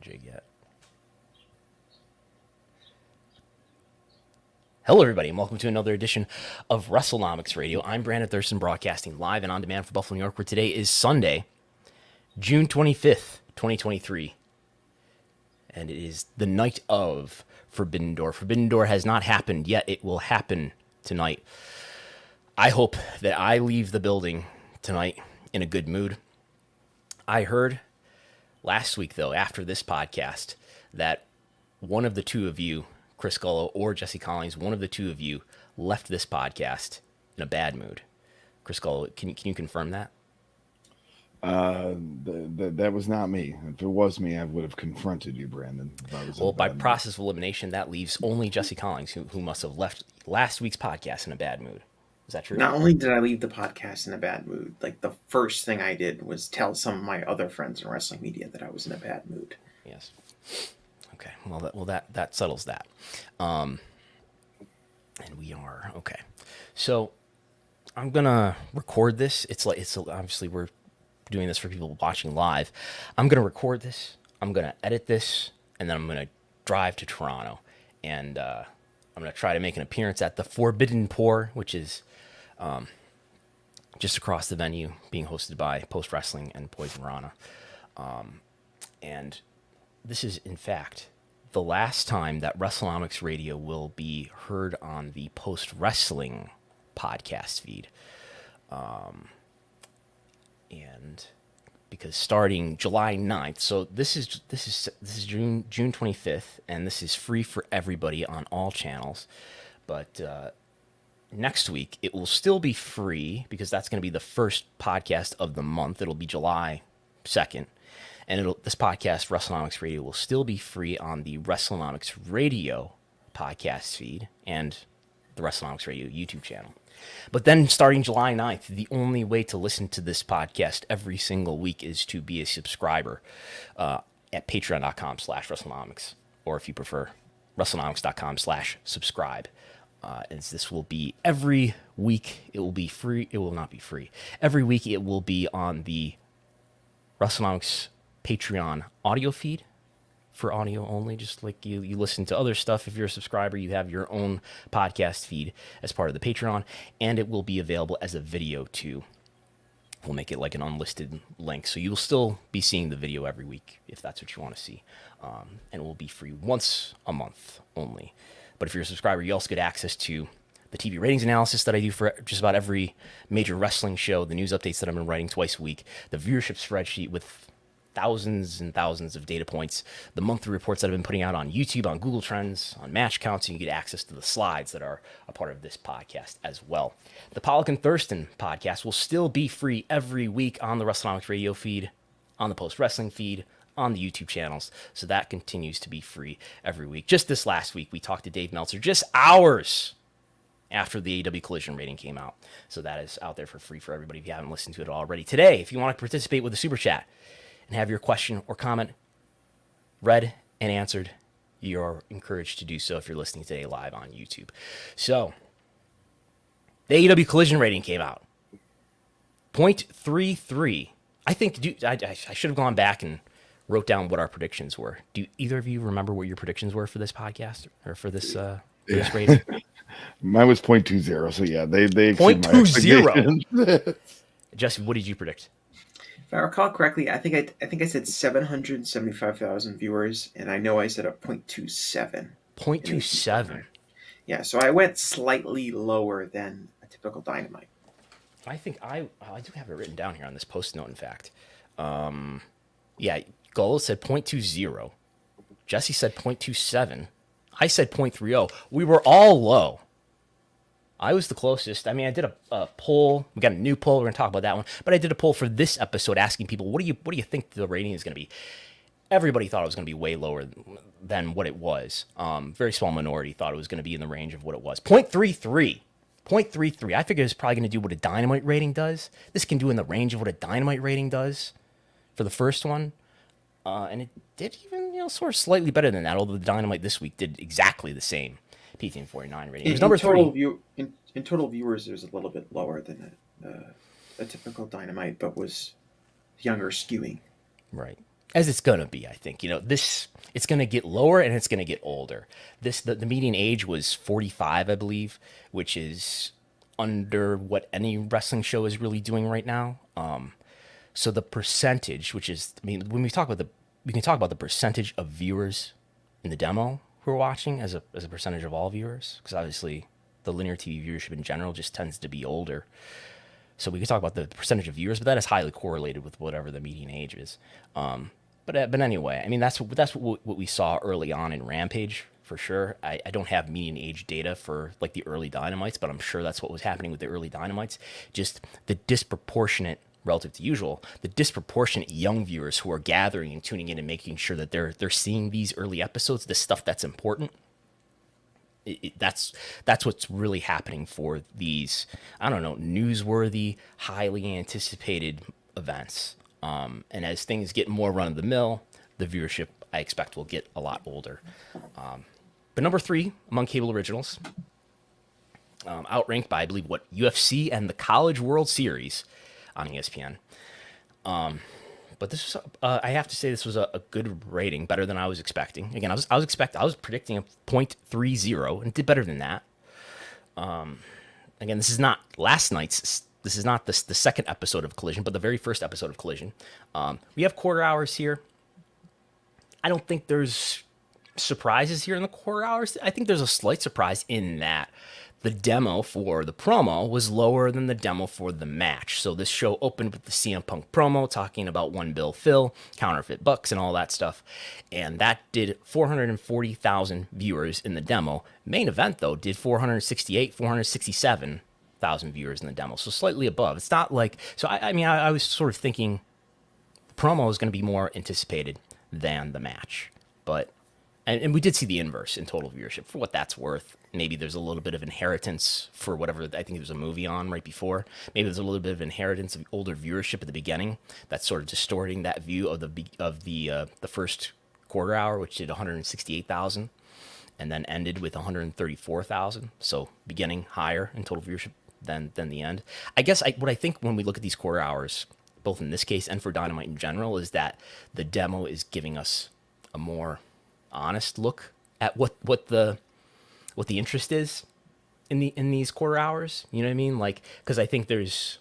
jig yet. Hello, everybody, and welcome to another edition of Wrestlenomics Radio. I'm Brandon Thurston, broadcasting live and on demand for Buffalo, New York, where today is Sunday, June 25th, 2023. And it is the night of Forbidden Door. Forbidden Door has not happened yet. It will happen tonight. I hope that I leave the building tonight in a good mood. I heard last week, though, after this podcast, that one of the two of you, Chris Gullo or Jesse Collings, one of the two of you left this podcast in a bad mood. Chris Gullo, can you confirm that? That was not me. If it was me, I would have confronted you, Brandon. Well, by process of elimination, that leaves only Jesse Collings, who must have left last week's podcast in a bad mood. Is that true? Not only did I leave the podcast in a bad mood, like the first thing I did was tell some of my other friends in wrestling media that I was in a bad mood. Yes. Okay. Well, that settles that. And we are okay. So I'm gonna record this. It's obviously we're doing this for people watching live. I'm gonna record this. I'm gonna edit this, and then I'm gonna drive to Toronto, and I'm gonna try to make an appearance at the Forbidden Pour, which is just across the venue, being hosted by Post Wrestling and Poison Rana. And this is, in fact, the last time that Wrestlenomics Radio will be heard on the Post Wrestling podcast feed. And because starting July 9th, so this is June 25th, and this is free for everybody on all channels. But next week, it will still be free because that's going to be the first podcast of the month. It'll be July 2nd. And this podcast, Wrestlenomics Radio, will still be free on the Wrestlenomics Radio podcast feed and the Wrestlenomics Radio YouTube channel. But then starting July 9th, the only way to listen to this podcast every single week is to be a subscriber at patreon.com/Wrestlenomics, or if you prefer, Wrestlenomics.com/subscribe. And this will be every week. It will be free. It will not be free. Every week it will be on the Wrestlenomics Patreon audio feed for audio only. Just like you listen to other stuff. If you're a subscriber, you have your own podcast feed as part of the Patreon, and it will be available as a video too. We'll make it like an unlisted link, so you'll still be seeing the video every week if that's what you want to see. And it will be free once a month only. But if you're a subscriber, you also get access to the TV ratings analysis that I do for just about every major wrestling show, the news updates that I've been writing twice a week, the viewership spreadsheet with thousands and thousands of data points, the monthly reports that I've been putting out on YouTube, on Google Trends, on match counts, and you get access to the slides that are a part of this podcast as well. The Pollock and Thurston podcast will still be free every week on the Wrestlenomics Radio feed, on the Post Wrestling feed, on the YouTube channels, so that continues to be free every week. Just this last week, we talked to Dave Meltzer just hours after the AEW Collision rating came out. So that is out there for free for everybody if you haven't listened to it already. Today, if you want to participate with a super chat and have your question or comment read and answered, you're encouraged to do so if you're listening today live on YouTube. So, the AEW Collision rating came out. 0.33. I think, I should have gone back and wrote down what our predictions were. Do either of you remember what your predictions were for this podcast or for this rating? Mine was 0.20, so yeah, they 0.20. Jesse, what did you predict? If I recall correctly, I think I said 775,000 viewers, and I know I said a 0.27. 0.27. Yeah, so I went slightly lower than a typical Dynamite. I think I do have it written down here on this post note. In fact, yeah. Gullo said 0.20. Jesse said 0.27. I said 0.30. We were all low. I was the closest. I mean, I did a poll. We got a new poll. We're going to talk about that one. But I did a poll for this episode asking people, what do you think the rating is going to be? Everybody thought it was going to be way lower than what it was. Very small minority thought it was going to be in the range of what it was. 0.33. 0.33. I figured it's probably going to do what a Dynamite rating does. This can do in the range of what a Dynamite rating does for the first one. And it did even, sort of slightly better than that, although the Dynamite this week did exactly the same PTN49 rating. It was number 3. In total viewers, it was a little bit lower than a typical Dynamite, but was younger skewing. Right. as it's going to be, I think. It's going to get lower and it's going to get older. The median age was 45, I believe, which is under what any wrestling show is really doing right now. So the percentage, which is, I mean, when we talk about we can talk about the percentage of viewers in the demo who are watching as a percentage of all viewers, because obviously the linear TV viewership in general just tends to be older. So we can talk about the percentage of viewers, but that is highly correlated with whatever the median age is. But anyway, I mean, that's what we saw early on in Rampage, for sure. I don't have median age data for like the early Dynamites, but I'm sure that's what was happening with the early Dynamites. Just the disproportionate, relative to usual, the disproportionate young viewers who are gathering and tuning in and making sure that they're seeing these early episodes, the stuff that's important. That's what's really happening for these, I don't know, newsworthy, highly anticipated events. And as things get more run of the mill, the viewership, I expect, will get a lot older. But number 3 among cable originals, outranked by, I believe, UFC and the College World Series on ESPN. But this was, I have to say, this was a good rating, better than I was expecting. Again, I was predicting a .30 and did better than that. Again, this is not last night's. This is not the second episode of Collision, but the very first episode of Collision. We have quarter hours here. I don't think there's surprises here in the quarter hours. I think there's a slight surprise in that the demo for the promo was lower than the demo for the match. So this show opened with the CM Punk promo talking about One Bill Phil, counterfeit bucks, and all that stuff. And that did 440,000 viewers in the demo. Main event, though, did 467,000 viewers in the demo. So slightly above. It's not like... So, I was sort of thinking the promo is going to be more anticipated than the match. But... And we did see the inverse in total viewership, for what that's worth. Maybe there's a little bit of inheritance for whatever, I think there was a movie on right before. Maybe there's a little bit of inheritance of older viewership at the beginning that's sort of distorting that view of the first quarter hour, which did 168,000 and then ended with 134,000. So beginning higher in total viewership than the end. I guess what I think when we look at these quarter hours, both in this case and for Dynamite in general, is that the demo is giving us a more honest look at what the interest is in these quarter hours. You know what I mean? Like, because I think there's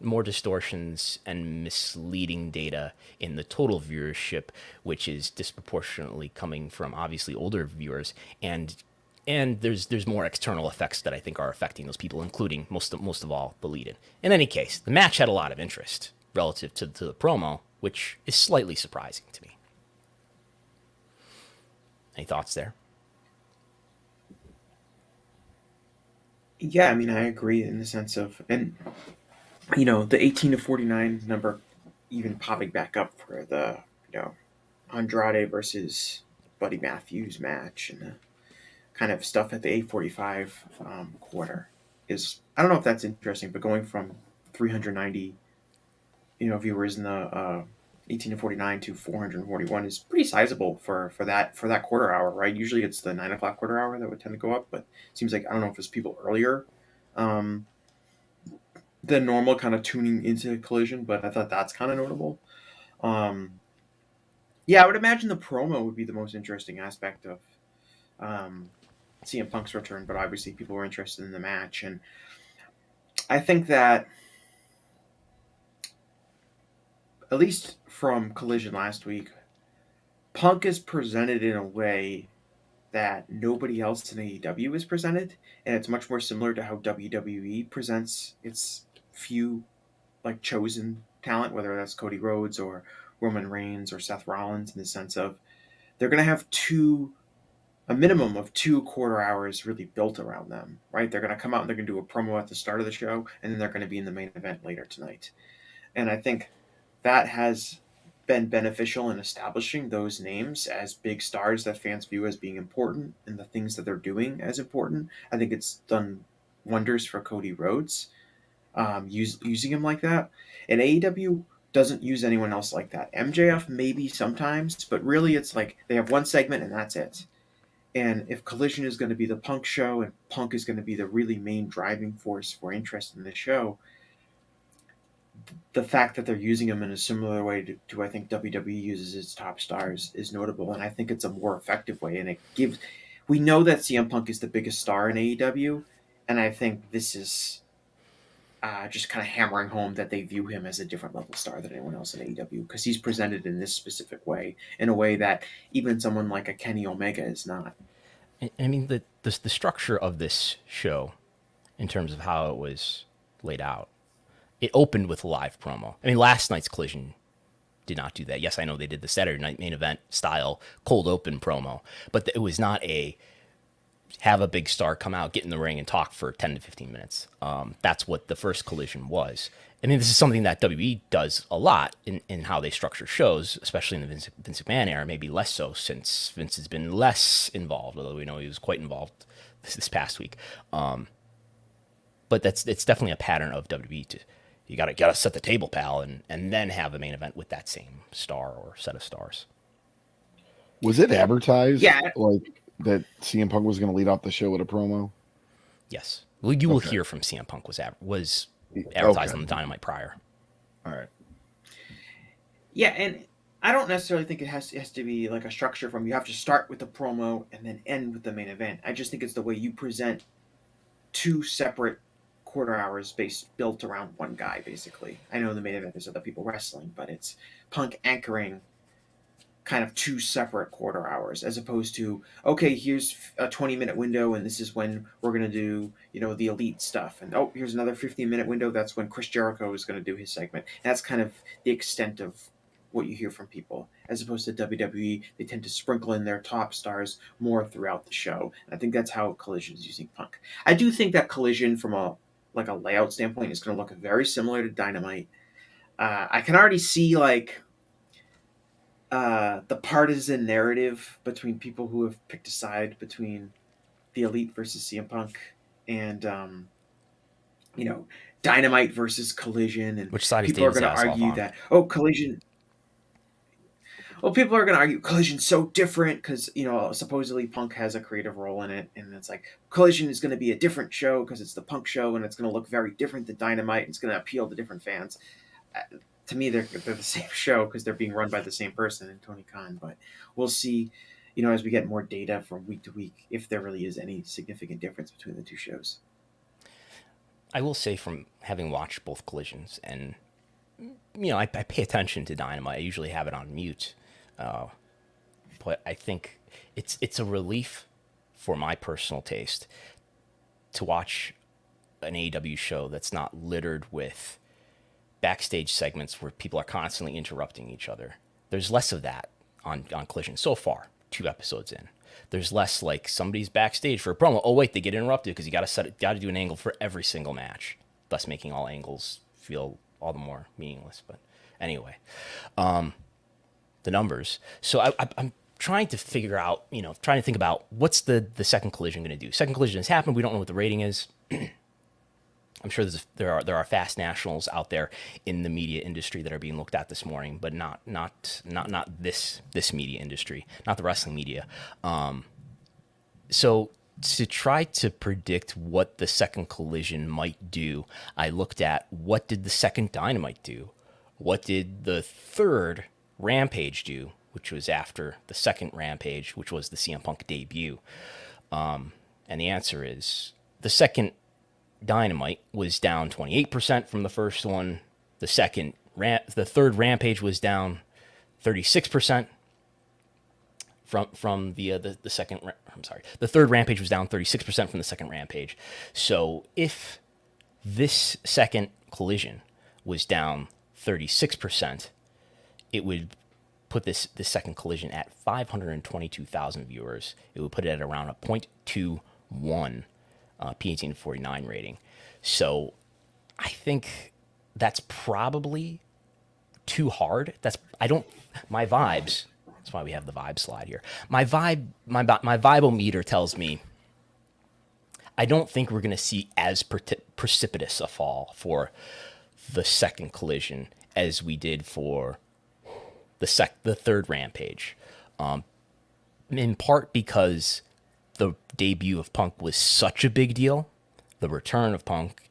more distortions and misleading data in the total viewership, which is disproportionately coming from obviously older viewers, and there's more external effects that I think are affecting those people, including most of all the lead-in. In any case, the match had a lot of interest relative to the promo, which is slightly surprising to me. Any thoughts there? Yeah, I mean, I agree in the sense of, and the 18 to 49 number even popping back up for the Andrade versus Buddy Matthews match, and the kind of stuff at the 845 quarter is, I don't know if that's interesting, but going from 390 viewers in the 18 to 49 to 441 is pretty sizable for that quarter hour, right? Usually it's the 9 o'clock quarter hour that would tend to go up, but it seems like, I don't know if it's people earlier than normal kind of tuning into Collision, but I thought that's kind of notable. Yeah, I would imagine the promo would be the most interesting aspect of CM Punk's return, but obviously people were interested in the match, and I think that at least from Collision last week, Punk is presented in a way that nobody else in AEW is presented, and it's much more similar to how WWE presents its few chosen talent, whether that's Cody Rhodes or Roman Reigns or Seth Rollins, in the sense of they're going to have a minimum of 2 quarter hours really built around them, right? They're going to come out and they're going to do a promo at the start of the show, and then they're going to be in the main event later tonight. And I think that has been beneficial in establishing those names as big stars that fans view as being important, and the things that they're doing as important. I think it's done wonders for Cody Rhodes, using him like that. And AEW doesn't use anyone else like that. MJF maybe sometimes, but really it's like they have one segment and that's it. And if Collision is going to be the Punk show, and Punk is going to be the really main driving force for interest in the show, the fact that they're using him in a similar way to I think WWE uses its top stars is notable, and I think it's a more effective way. And it gives, we know that CM Punk is the biggest star in AEW, and I think this is just kind of hammering home that they view him as a different level star than anyone else in AEW because he's presented in this specific way, in a way that even someone like a Kenny Omega is not. I mean, the structure of this show, in terms of how it was laid out, it opened with a live promo. I mean, last night's Collision did not do that. Yes, I know they did the Saturday night main event style cold open promo, but it was not a have a big star come out, get in the ring, and talk for 10 to 15 minutes. That's what the first Collision was. I mean, this is something that WWE does a lot in how they structure shows, especially in the Vince McMahon era, maybe less so since Vince has been less involved, although we know he was quite involved this past week. But it's definitely a pattern of WWE to, you gotta set the table, pal, and then have a main event with that same star or set of stars. Was it advertised? Yeah. Like that CM Punk was going to lead off the show with a promo? Yes. Well, you will hear from CM Punk was advertised on the Dynamite prior. All right. Yeah, and I don't necessarily think it has to be like a structure from you have to start with the promo and then end with the main event. I just think it's the way you present two separate quarter hours built around one guy, basically. I know in the main event there's other people wrestling, but it's Punk anchoring kind of two separate quarter hours as opposed to, okay, here's a 20-minute window and this is when we're going to do, the elite stuff. And here's another 15-minute window. That's when Chris Jericho is going to do his segment. And that's kind of the extent of what you hear from people. As opposed to WWE, they tend to sprinkle in their top stars more throughout the show. And I think that's how Collision is using Punk. I do think that Collision from a layout standpoint is going to look very similar to Dynamite. I can already see the partisan narrative between people who have picked a side between the Elite versus CM Punk and Dynamite versus Collision, and which side people are going to argue that Collision. Well, people are going to argue Collision's so different because supposedly Punk has a creative role in it, and it's like Collision is going to be a different show because it's the Punk show, and it's going to look very different than Dynamite. And it's going to appeal to different fans. To me, they're the same show because they're being run by the same person in Tony Khan. But we'll see, as we get more data from week to week, if there really is any significant difference between the two shows. I will say, from having watched both Collisions, and I pay attention to Dynamite. I usually have it on mute, but I think it's a relief for my personal taste to watch an AEW show that's not littered with backstage segments where people are constantly interrupting each other. There's less of that on Collision so far, 2 episodes in. There's less like somebody's backstage for a promo. Oh wait, they get interrupted because you got to do an angle for every single match, thus making all angles feel all the more meaningless. But anyway, the numbers. So I'm trying to figure out, trying to think about what's the second Collision going to do. Second Collision has happened. We don't know what the rating is. I'm sure there are fast nationals out there in the media industry that are being looked at this morning, but not this media industry, not the wrestling media. So to try to predict what the second Collision might do, I looked at what did the second Dynamite do, what did the third Rampage do, which was after the second Rampage, which was the CM Punk debut, and the answer is the second Dynamite was down 28% from the first one. The third Rampage was down 36% from the second. I'm sorry, the third Rampage was down 36% from the second Rampage. So if this second Collision was down 36%, it would put this second Collision at 522,000 viewers. It would put it at around a 0.21. P18 to 49 rating. So I think that's probably too hard. My vibes. That's why we have the vibe slide here. My vibe-o-meter tells me I don't think we're going to see as precipitous a fall for the second Collision as we did for the third Rampage. In part because the debut of Punk was such a big deal. The return of Punk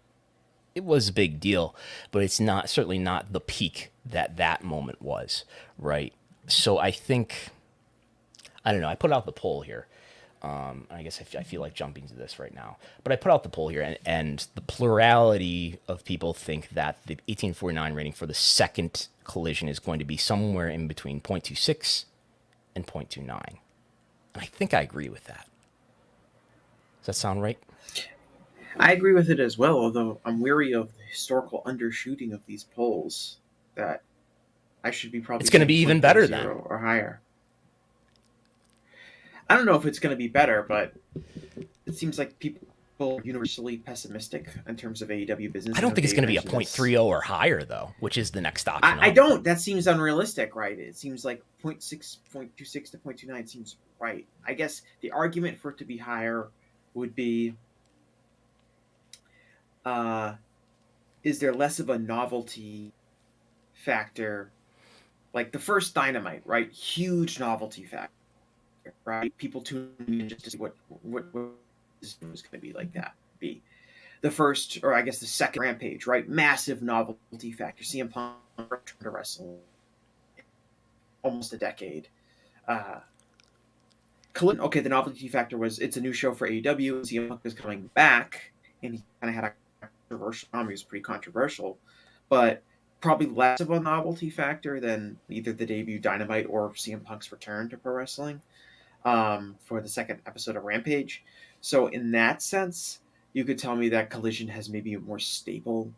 it was a big deal, but it's not certainly not the peak that moment was, right? So I think, I don't know. I put out the poll here. I guess I feel like jumping to this right now, but I put out the poll here, and the plurality of people think that the 1849 rating for the second Collision is going to be somewhere in between 0.26 and 0.29. And I think I agree with that. Does that sound right? I agree with it as well, although I'm weary of the historical undershooting of these polls. That I should be probably. It's going to be even better then, or higher. I don't know if it's going to be better, but it seems like people are universally pessimistic in terms of AEW business. I don't think it's going to be a 0.30 or higher, though, which is the next option. I don't. That seems unrealistic, right? It seems like 0.6, 0.26 to 0.29 seems right. I guess the argument for it to be higher would be, is there less of a novelty factor? Like the first Dynamite, right? Huge novelty factor. Right, people tune in just to see what this was going to be like. That be the first, or I guess the second Rampage, right? Massive novelty factor. CM Punk returned to wrestle almost a decade. Okay, the novelty factor was it's a new show for AEW. CM Punk is coming back, and he kind of had a controversial. He was pretty controversial, but probably less of a novelty factor than either the debut Dynamite or CM Punk's return to pro wrestling. For the second episode of Rampage. So in that sense, you could tell me that Collision has maybe a more stable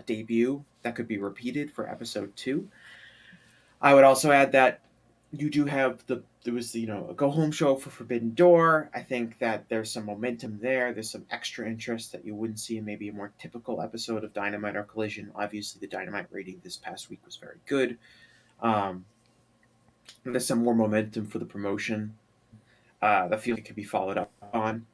debut that could be repeated for episode 2. I would also add that you do have there was a go home show for Forbidden Door. I think that there's some momentum there. There's some extra interest that you wouldn't see in maybe a more typical episode of Dynamite or Collision. Obviously, the Dynamite rating this past week was very good. There's some more momentum for the promotion. That feels like it could be followed up on.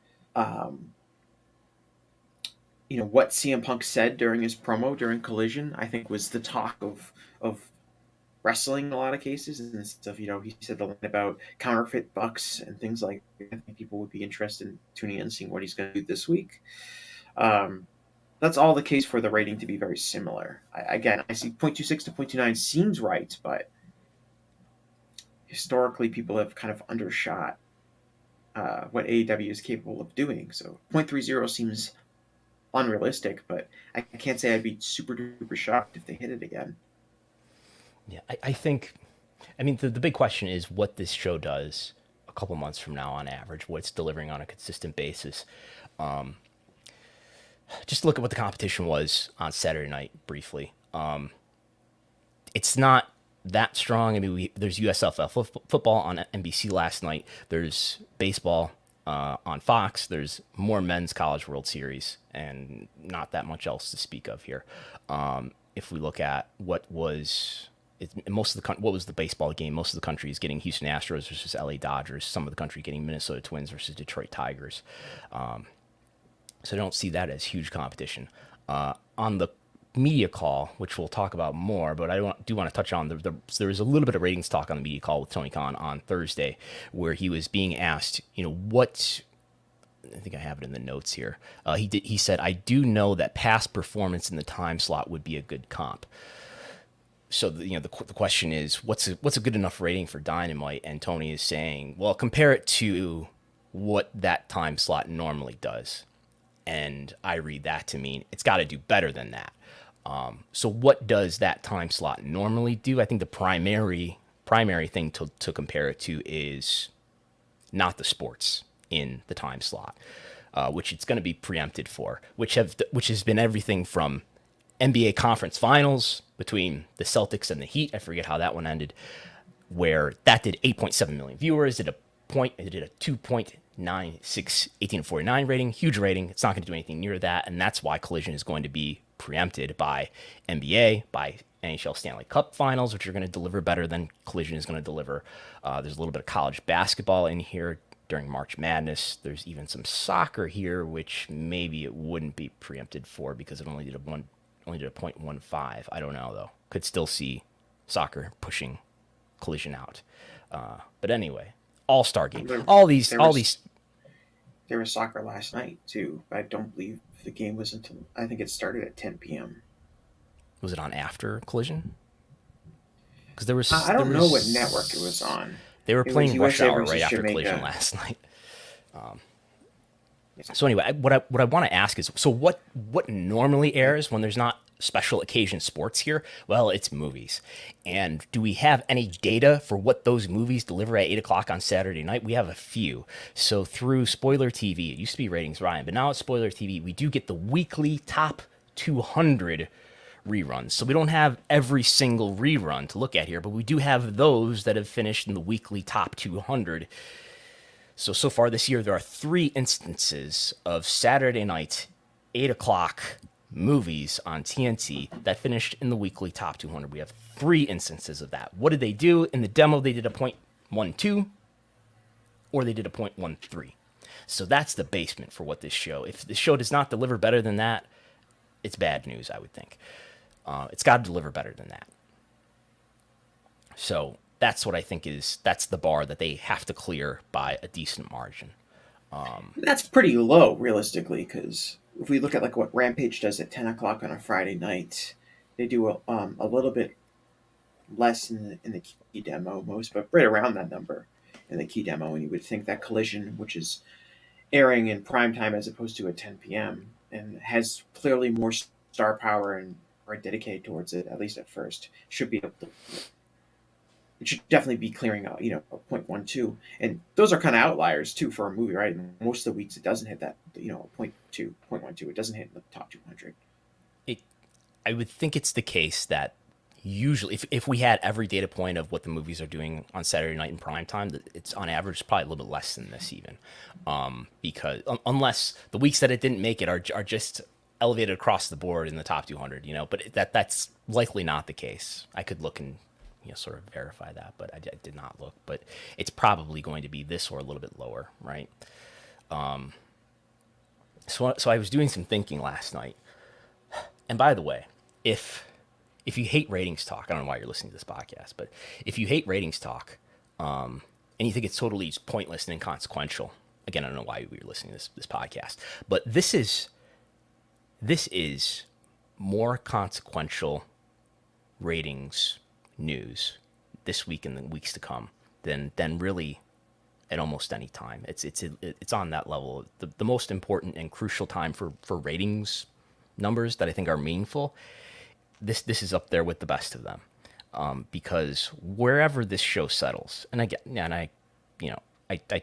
What CM Punk said during his promo during Collision, I think was the talk of wrestling in a lot of cases and stuff. He said the line about counterfeit bucks and things like that. I think people would be interested in tuning in and seeing what he's going to do this week. That's all the case for the rating to be very similar. I see 0.26 to 0.29 seems right, but historically people have kind of undershot what AEW is capable of doing. So 0.30 seems unrealistic, but I can't say I'd be super duper shocked if they hit it again. Yeah, I think, the big question is what this show does a couple months from now on average, what it's delivering on a consistent basis. Just look at what the competition was on Saturday night briefly. It's not that strong. There's USFL football on NBC last night. There's baseball on Fox. There's more men's College World Series, and not that much else to speak of here. If we look at what was the baseball game, most of the country is getting Houston Astros versus LA Dodgers. Some of the country getting Minnesota Twins versus Detroit Tigers. So I don't see that as huge competition. On the media call, which we'll talk about more, but I do want to touch on there was a little bit of ratings talk on the media call with Tony Khan on Thursday, where he was being asked, what, I think I have it in the notes here. He said, I do know that past performance in the time slot would be a good comp. So the question is, what's a good enough rating for Dynamite? And Tony is saying, well, compare it to what that time slot normally does. And I read that to mean it's got to do better than that. So what does that time slot normally do? I think the primary thing to compare it to is not the sports in the time slot, which it's going to be preempted for, which has been everything from NBA conference finals between the Celtics and the Heat. I forget how that one ended, where that did 8.7 million viewers. It did a 2.96 1849 rating, huge rating. It's not going to do anything near that, and that's why Collision is going to be preempted by NBA, by NHL Stanley Cup Finals, which are going to deliver better than Collision is going to deliver. There's a little bit of college basketball in here during March Madness. There's even some soccer here, which maybe it wouldn't be preempted for because it only did a 0.15. I don't know though. Could still see soccer pushing Collision out. But anyway, All-Star game. All these. There was soccer last night too. I don't believe the game was until, I think it started at 10 p.m. Was it on after Collision? Because there I there don't know what network it was was on. they were It was playing Rush USA Hour versus right after Jamaica. Collision last night. So anyway, what I want to ask is, so what normally airs when there's not special occasion sports here? Well, it's movies. And do we have any data for what those movies deliver at 8 o'clock on Saturday night? We have a few. So through Spoiler TV, it used to be Ratings Ryan, but now it's Spoiler TV, we do get the weekly top 200 reruns. So we don't have every single rerun to look at here, but we do have those that have finished in the weekly top 200. So far this year, there are 3 instances of Saturday night, 8 o'clock movies on TNT that finished in the weekly top 200. We have 3 instances of that. What did they do? In the demo, they did a .12, or they did a .13. So that's the basement for what this show. If the show does not deliver better than that, it's bad news, I would think. It's got to deliver better than that. So that's what I think that's the bar that they have to clear by a decent margin. That's pretty low, realistically, because if we look at like what Rampage does at 10 o'clock on a Friday night, they do a little bit less in the key demo, but right around that number in the key demo. And you would think that Collision, which is airing in prime time as opposed to at 10 p.m. and has clearly more star power and are dedicated towards it, at least at first, should be able to. It should definitely be clearing out, a .12. And those are kind of outliers, too, for a movie, right? And most of the weeks it doesn't hit that, a .2, .12. It doesn't hit the top 200. I would think it's the case that usually, if we had every data point of what the movies are doing on Saturday night in prime time, it's on average probably a little bit less than this even. Because unless the weeks that it didn't make it are just elevated across the board in the top 200, but that's likely not the case. I could look and sort of verify that, but I did not look. But it's probably going to be this or a little bit lower, right? So I was doing some thinking last night. And by the way, if you hate ratings talk, I don't know why you're listening to this podcast, but if you hate ratings talk, and you think it's totally pointless and inconsequential, again, I don't know why you're listening to this podcast, but this is more consequential ratings news this week and the weeks to come than really at almost any time. It's on that level. The most important and crucial time for ratings numbers that I think are meaningful. This is up there with the best of them, because wherever this show settles, I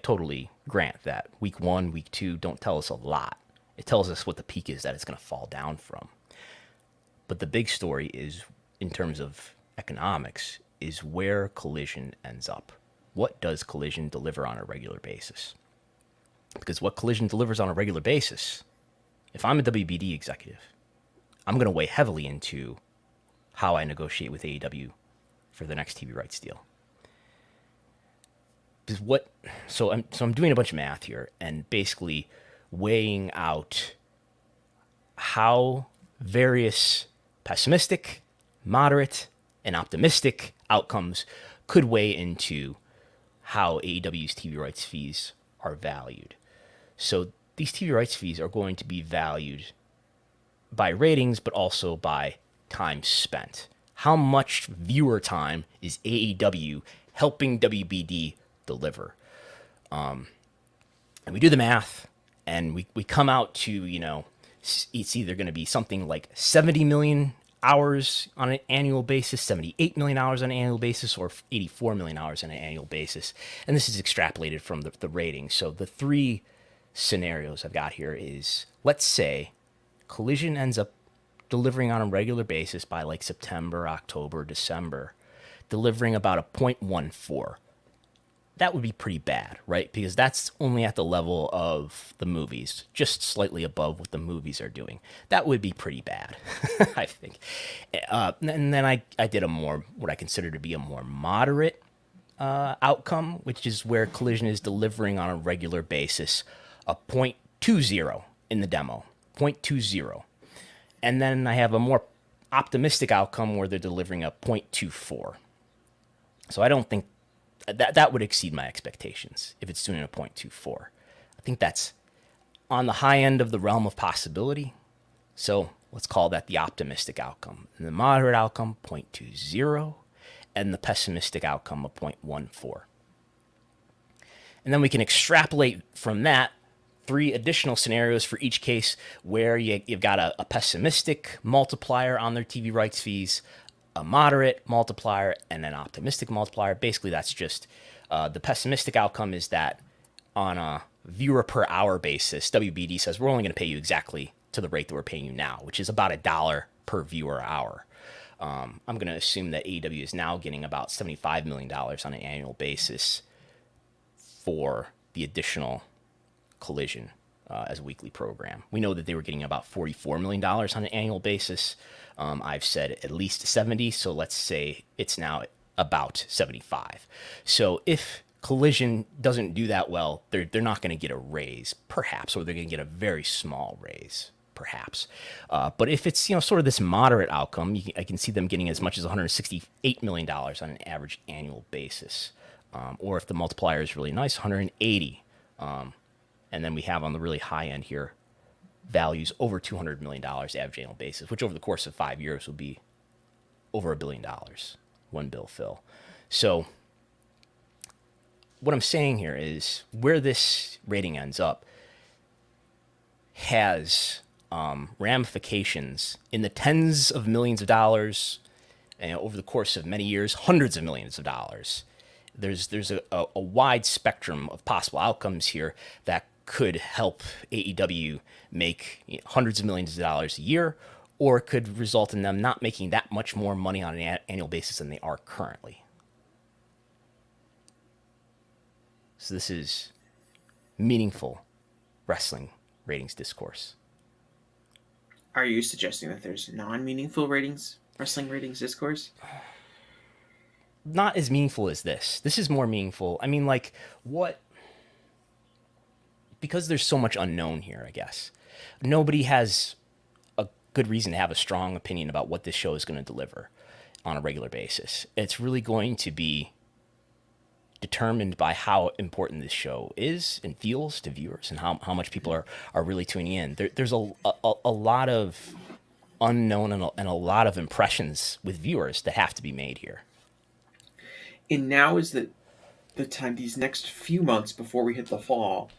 totally grant that week 1, week 2 don't tell us a lot. It tells us what the peak is that it's going to fall down from. But the big story is, in terms of economics, is where Collision ends up. What does Collision deliver on a regular basis? Because what Collision delivers on a regular basis, if I'm a WBD executive, I'm going to weigh heavily into how I negotiate with AEW for the next TV rights deal. So I'm doing a bunch of math here and basically weighing out how various pessimistic, moderate, and optimistic outcomes could weigh into how AEW's TV rights fees are valued. So these TV rights fees are going to be valued by ratings, but also by time spent. How much viewer time is AEW helping WBD deliver? And we do the math, and we come out to, it's either going to be something like 70 million hours on an annual basis, 78 million hours on an annual basis, or 84 million hours on an annual basis. And this is extrapolated from the ratings. So the 3 scenarios I've got here is, let's say Collision ends up delivering on a regular basis by like September, October, December, delivering about a 0.14. That would be pretty bad, right? Because that's only at the level of the movies, just slightly above what the movies are doing. That would be pretty bad, I think. And then I did what I consider to be a more moderate outcome, which is where Collision is delivering on a regular basis a 0.20 in the demo, 0.20. And then I have a more optimistic outcome where they're delivering a 0.24. So I don't think that would exceed my expectations if it's doing a 0.24. I think that's on the high end of the realm of possibility. So let's call that the optimistic outcome. And the moderate outcome, 0.20, and the pessimistic outcome of 0.14. And then we can extrapolate from that 3 additional scenarios for each case where you've got a pessimistic multiplier on their TV rights fees, a moderate multiplier, and an optimistic multiplier. Basically, that's just the pessimistic outcome is that on a viewer per hour basis, WBD says we're only going to pay you exactly to the rate that we're paying you now, which is about $1 per viewer hour. I'm going to assume that AEW is now getting about $75 million on an annual basis for the additional Collision as a weekly program. We know that they were getting about $44 million on an annual basis. I've said at least 70, so let's say it's now about 75. So if Collision doesn't do that well, they're not going to get a raise, perhaps, or they're going to get a very small raise, perhaps. But if it's sort of this moderate outcome, I can see them getting as much as $168 million on an average annual basis. Or if the multiplier is really nice, 180. And then we have on the really high end here values over $200 million average annual basis, which over the course of 5 years will be over $1 billion, one bill fill. So what I'm saying here is where this rating ends up has ramifications in the tens of millions of dollars, and over the course of many years, hundreds of millions of dollars. There's a wide spectrum of possible outcomes here that could help AEW make hundreds of millions of dollars a year, or it could result in them not making that much more money on an annual basis than they are currently. So this is meaningful wrestling ratings discourse. Are you suggesting that there's non-meaningful wrestling ratings discourse? Not as meaningful as this. This is more meaningful. I mean, like, what? Because there's so much unknown here, I guess. Nobody has a good reason to have a strong opinion about what this show is going to deliver on a regular basis. It's really going to be determined by how important this show is and feels to viewers and how much people are really tuning in. There's a lot of unknown and a lot of impressions with viewers that have to be made here. And now is the time, these next few months before we hit the fall,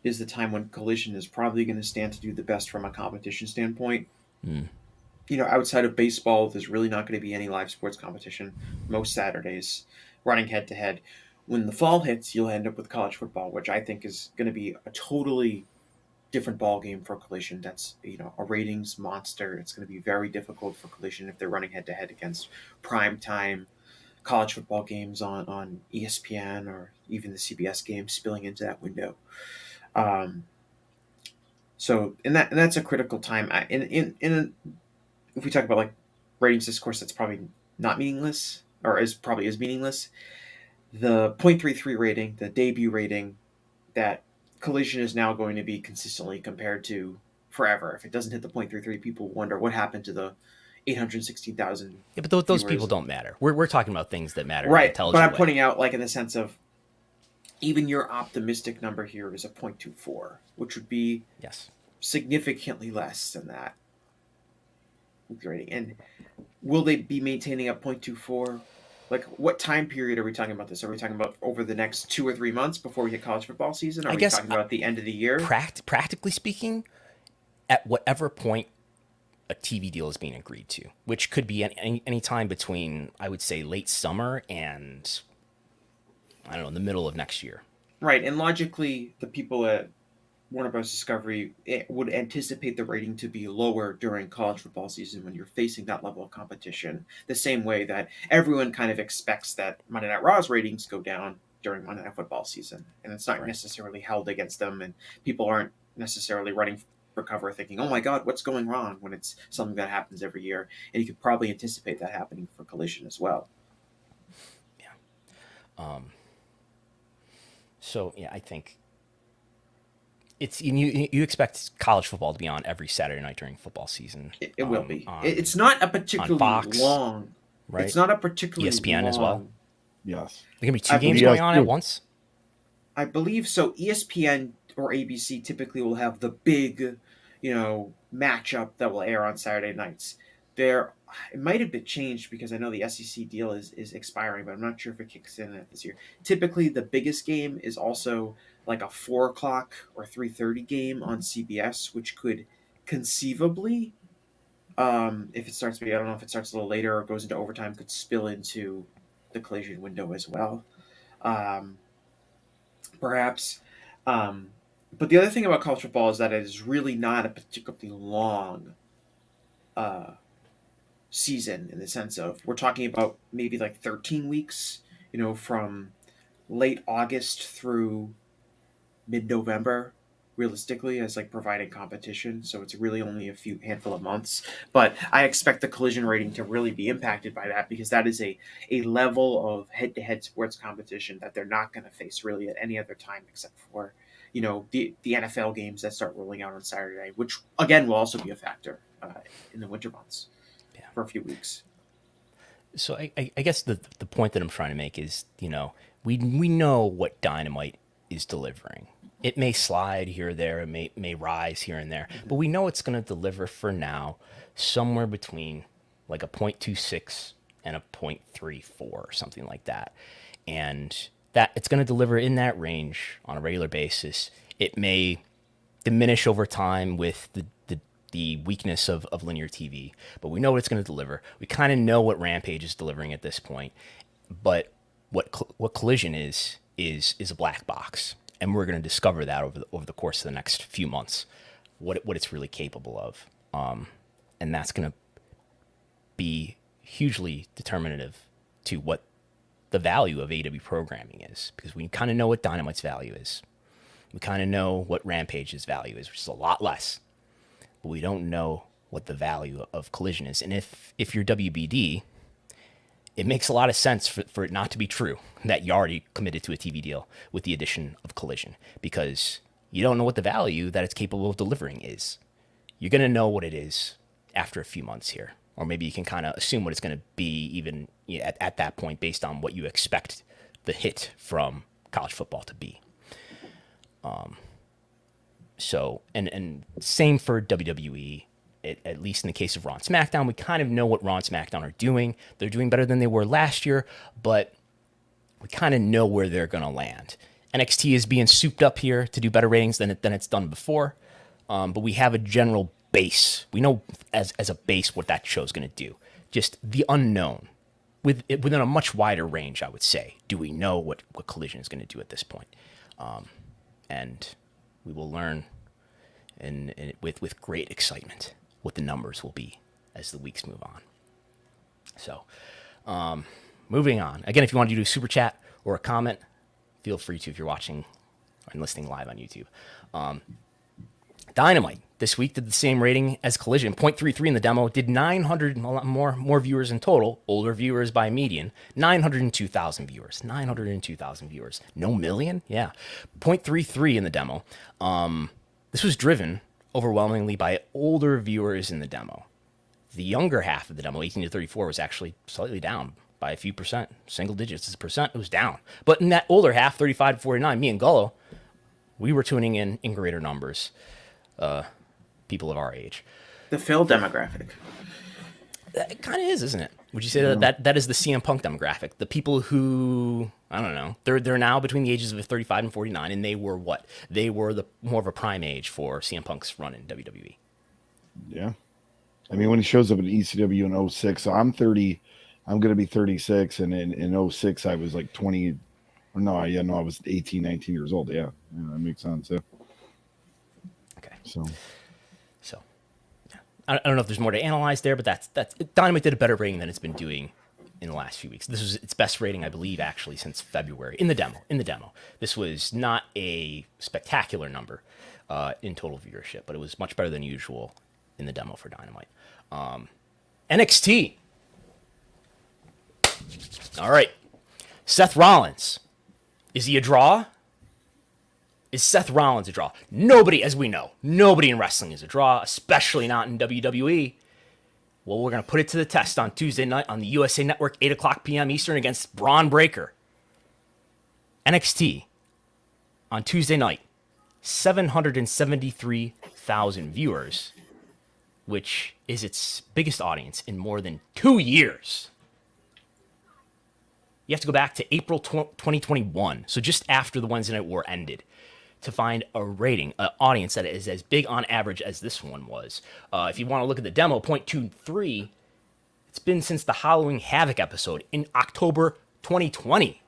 is the time when Collision is probably going to stand to do the best from a competition standpoint. Outside of baseball, there's really not going to be any live sports competition most Saturdays running head to head. When the fall hits, you'll end up with college football, which I think is going to be a totally different ball game for Collision. That's a ratings monster. It's going to be very difficult for Collision if they're running head to head against primetime college football games on ESPN or even the CBS games spilling into that window. So that's a critical time. If we talk about like ratings discourse, that's probably not meaningless, or is meaningless. The 0.33 rating, the debut rating, that Collision is now going to be consistently compared to forever. If it doesn't hit the 0.33, people wonder what happened to the 816,000. Yeah, but those people don't matter. We're talking about things that matter. Right, but I'm pointing out, like, in the sense of even your optimistic number here is a 0.24, which would be significantly less than that rating. And will they be maintaining a 0.24? Like, what time period are we talking about this? Are we talking about over the next 2 or 3 months before we hit college football season? Are we talking about the end of the year? Practically speaking, at whatever point a TV deal is being agreed to, which could be any time between, I would say, late summer and, I don't know, the middle of next year. Right, and logically, the people at Warner Bros. Discovery would anticipate the rating to be lower during college football season when you're facing that level of competition, the same way that everyone kind of expects that Monday Night Raw's ratings go down during Monday Night Football season. And it's not necessarily held against them, and people aren't necessarily running for cover thinking, oh my God, what's going wrong, when it's something that happens every year. And you could probably anticipate that happening for Collision as well. Yeah. So, I think it's you expect college football to be on every Saturday night during football season. It will be. It's not a particularly Fox, long. Right? It's not a particularly ESPN long, as well. Yes. There can be 2 games going on at once. I believe so. ESPN or ABC typically will have the big, matchup that will air on Saturday nights. It might have been changed because I know the SEC deal is expiring, but I'm not sure if it kicks in this year. Typically, the biggest game is also like a 4 o'clock or 3:30 game on CBS, which could conceivably, if it starts, I don't know if it starts a little later or goes into overtime, could spill into the Collision window as well. Perhaps. But the other thing about college football is that it is really not a particularly long season, in the sense of we're talking about maybe like 13 weeks, from late August through mid-November, realistically, as like providing competition. So it's really only a handful of months. But I expect the Collision rating to really be impacted by that, because that is a level of head-to-head sports competition that they're not going to face really at any other time, except for the NFL games that start rolling out on Saturday, which again will also be a factor in the winter months for a few weeks. So I guess the point that I'm trying to make is, we know what Dynamite is delivering. It may slide here or there, it may rise here and there, but we know it's going to deliver for now somewhere between like a 0.26 and a 0.34 or something like that. And that it's going to deliver in that range on a regular basis. It may diminish over time with the weakness of linear TV, but we know what it's going to deliver. We kind of know what Rampage is delivering at this point, but what Collision is a black box, and we're going to discover that over the course of the next few months, what it's really capable of, and that's going to be hugely determinative to what the value of AEW programming is, because we kind of know what Dynamite's value is. We kind of know what Rampage's value is, which is a lot less. But we don't know what the value of Collision is. And if you're WBD, it makes a lot of sense for it not to be true that you already committed to a TV deal with the addition of Collision, because you don't know what the value that it's capable of delivering is. You're going to know what it is after a few months here. Or maybe you can kind of assume what it's going to be even at that point based on what you expect the hit from college football to be. So, and same for WWE, at least in the case of Raw and SmackDown. We kind of know what Raw and SmackDown are doing. They're doing better than they were last year, but we kind of know where they're going to land. NXT is being souped up here to do better ratings than it's done before, but we have a general base. We know as a base what that show's going to do. Just the unknown, within a much wider range, I would say. Do we know what Collision is going to do at this point? And we will learn with great excitement what the numbers will be as the weeks move on. So, moving on. Again, if you want to do a super chat or a comment, feel free to if you're watching and listening live on YouTube. Dynamite this week did the same rating as Collision, 0.33 in the demo, did 900 more viewers in total, older viewers by median, 902,000 viewers. No million? Yeah. 0.33 in the demo. This was driven overwhelmingly by older viewers in the demo. The younger half of the demo, 18 to 34, was actually slightly down by a few percent, single digits as a percent, it was down. But in that older half, 35 to 49, me and Gullo, we were tuning in greater numbers. People of our age. The Phil demographic. It kind of is, isn't it? Would you say that is the CM Punk demographic? The people who, I don't know, they're now between the ages of 35 and 49, and they were what? They were the more of a prime age for CM Punk's run in WWE. Yeah. I mean, when he shows up in ECW in 06, so I'm 30, I'm going to be 36, and in 06, I was like 20, or no, I was 18, 19 years old. Yeah, that makes sense, yeah. Okay. So yeah. I don't know if there's more to analyze there, but that's Dynamite did a better rating than it's been doing in the last few weeks. This was its best rating, I believe, actually since February in the demo. This was not a spectacular number in total viewership, but it was much better than usual in the demo for Dynamite. NXT. All right. Seth Rollins. Is he a draw? Is Seth Rollins a draw? Nobody, as we know, nobody in wrestling is a draw, especially not in WWE. Well, we're going to put it to the test on Tuesday night on the USA Network, 8 o'clock p.m. Eastern against Braun Breaker. NXT on Tuesday night. 773,000 viewers, which is its biggest audience in more than 2 years. You have to go back to April 2021, so just after the Wednesday Night War ended, to find a rating, an audience that is as big on average as this one was. If you want to look at the demo, 0.23, it's been since the Halloween Havoc episode in October 2020.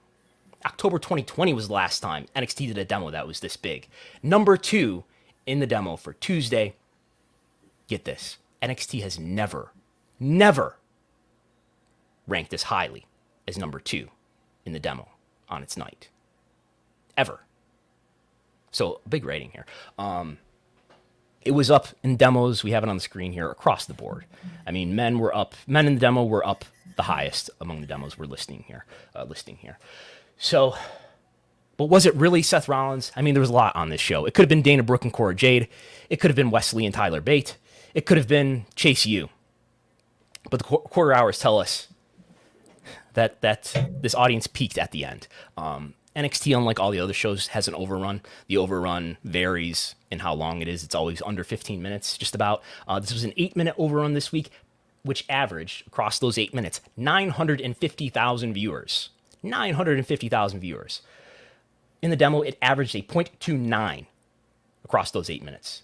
October 2020 was the last time NXT did a demo that was this big. Number 2 in the demo for Tuesday. Get this. NXT has never ranked as highly as number 2 in the demo on its night. Ever. So, a big rating here. It was up in demos. We have it on the screen here across the board. I mean, men in the demo were up the highest among the demos we're listing here. So, but was it really Seth Rollins? I mean, there was a lot on this show. It could have been Dana Brooke and Cora Jade. It could have been Wesley and Tyler Bate. It could have been Chase U. But the quarter hours tell us that this audience peaked at the end. NXT, unlike all the other shows, has an overrun. The overrun varies in how long it is. It's always under 15 minutes, just about. This was an 8-minute overrun this week, which averaged, across those 8 minutes, 950,000 viewers. 950,000 viewers. In the demo, it averaged a 0.29 across those 8 minutes.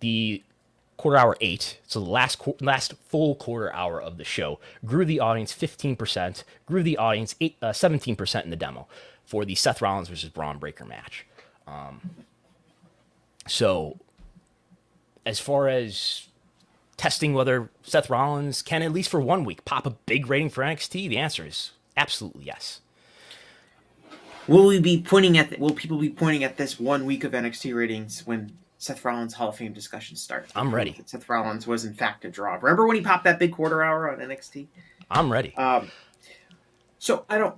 The quarter hour 8, so the last full quarter hour of the show, grew the audience 15%, grew the audience 17% in the demo for the Seth Rollins versus Braun Breaker match. So, as far as testing whether Seth Rollins can, at least for 1 week, pop a big rating for NXT, the answer is absolutely yes. Will people be pointing at this 1 week of NXT ratings when Seth Rollins Hall of Fame discussion starts? I'm ready. Seth Rollins was in fact a draw. Remember when he popped that big quarter hour on NXT? I'm ready. So I don't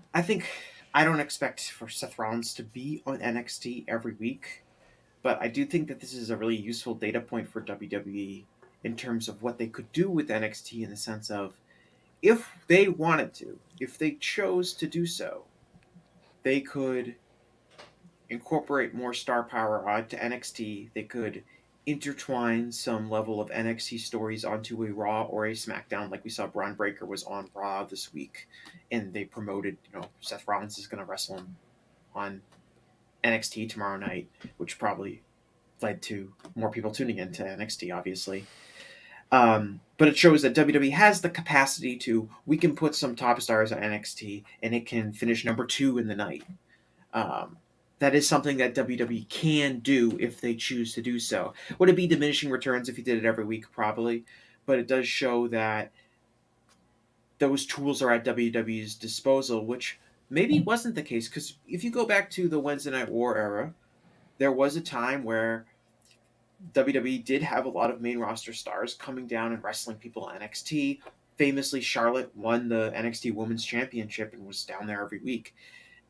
expect for Seth Rollins to be on NXT every week, but I do think that this is a really useful data point for WWE in terms of what they could do with NXT, in the sense of, if they wanted to, if they chose to do so, they could incorporate more star power onto NXT. They could intertwine some level of NXT stories onto a Raw or a Smackdown, like we saw Braun Breaker was on Raw this week, and they promoted, Seth Rollins is going to wrestle him on NXT tomorrow night, which probably led to more people tuning into NXT, obviously. But it shows that WWE has the capacity we can put some top stars on NXT and it can finish number 2 in the night. That is something that WWE can do if they choose to do so. Would it be diminishing returns if you did it every week? Probably. But it does show that those tools are at WWE's disposal, which maybe wasn't the case. Because if you go back to the Wednesday Night War era, there was a time where WWE did have a lot of main roster stars coming down and wrestling people on NXT. Famously, Charlotte won the NXT Women's Championship and was down there every week.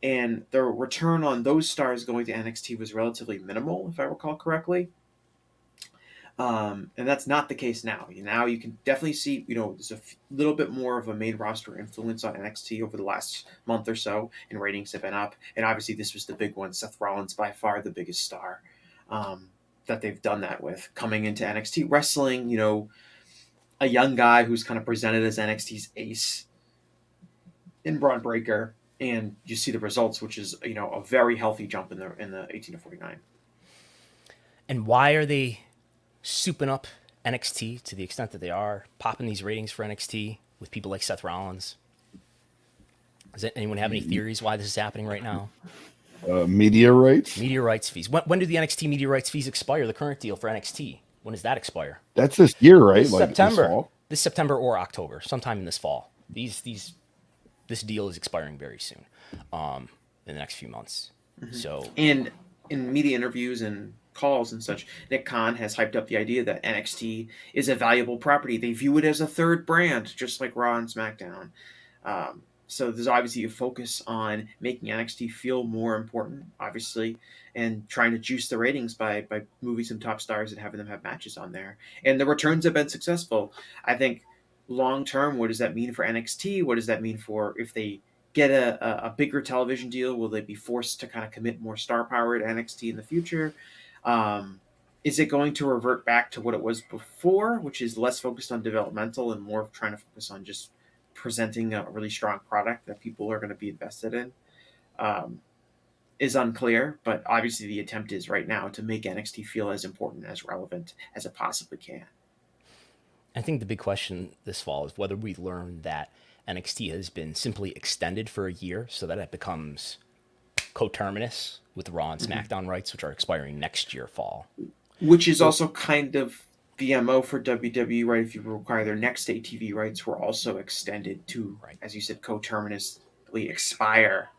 And the return on those stars going to NXT was relatively minimal, if I recall correctly. And that's not the case now. Now you can definitely see, there's a little bit more of a main roster influence on NXT over the last month or so, and ratings have been up. And obviously this was the big one. Seth Rollins, by far the biggest star that they've done that with, coming into NXT, wrestling, a young guy who's kind of presented as NXT's ace in Braun Breaker. And you see the results, which is, a very healthy jump in the 18 to 49. And why are they souping up NXT to the extent that they are, popping these ratings for NXT with people like Seth Rollins? Does anyone have any theories why this is happening right now? Media rights? Media rights fees. When do the NXT media rights fees expire, the current deal for NXT? When does that expire? That's this year, right? September. This September or October, sometime in this fall. This deal is expiring very soon, in the next few months. Mm-hmm. So, and in media interviews and calls and such, Nick Khan has hyped up the idea that NXT is a valuable property. They view it as a third brand, just like Raw and SmackDown. So there's obviously a focus on making NXT feel more important, obviously, and trying to juice the ratings by moving some top stars and having them have matches on there. And the returns have been successful. I think long term, what does that mean for NXT? What does that mean for if they get a bigger television deal? Will they be forced to kind of commit more star power to NXT in the future? Is it going to revert back to what it was before, which is less focused on developmental and more trying to focus on just presenting a really strong product that people are going to be invested in? Is unclear, but obviously the attempt is right now to make NXT feel as important, as relevant as it possibly can. I think the big question this fall is whether we learn that NXT has been simply extended for a year so that it becomes coterminous with the Raw and SmackDown rights, which are expiring next year fall. Which is also kind of the MO for WWE, right? If you require their next ATV rights were also extended to, as you said, coterminously expire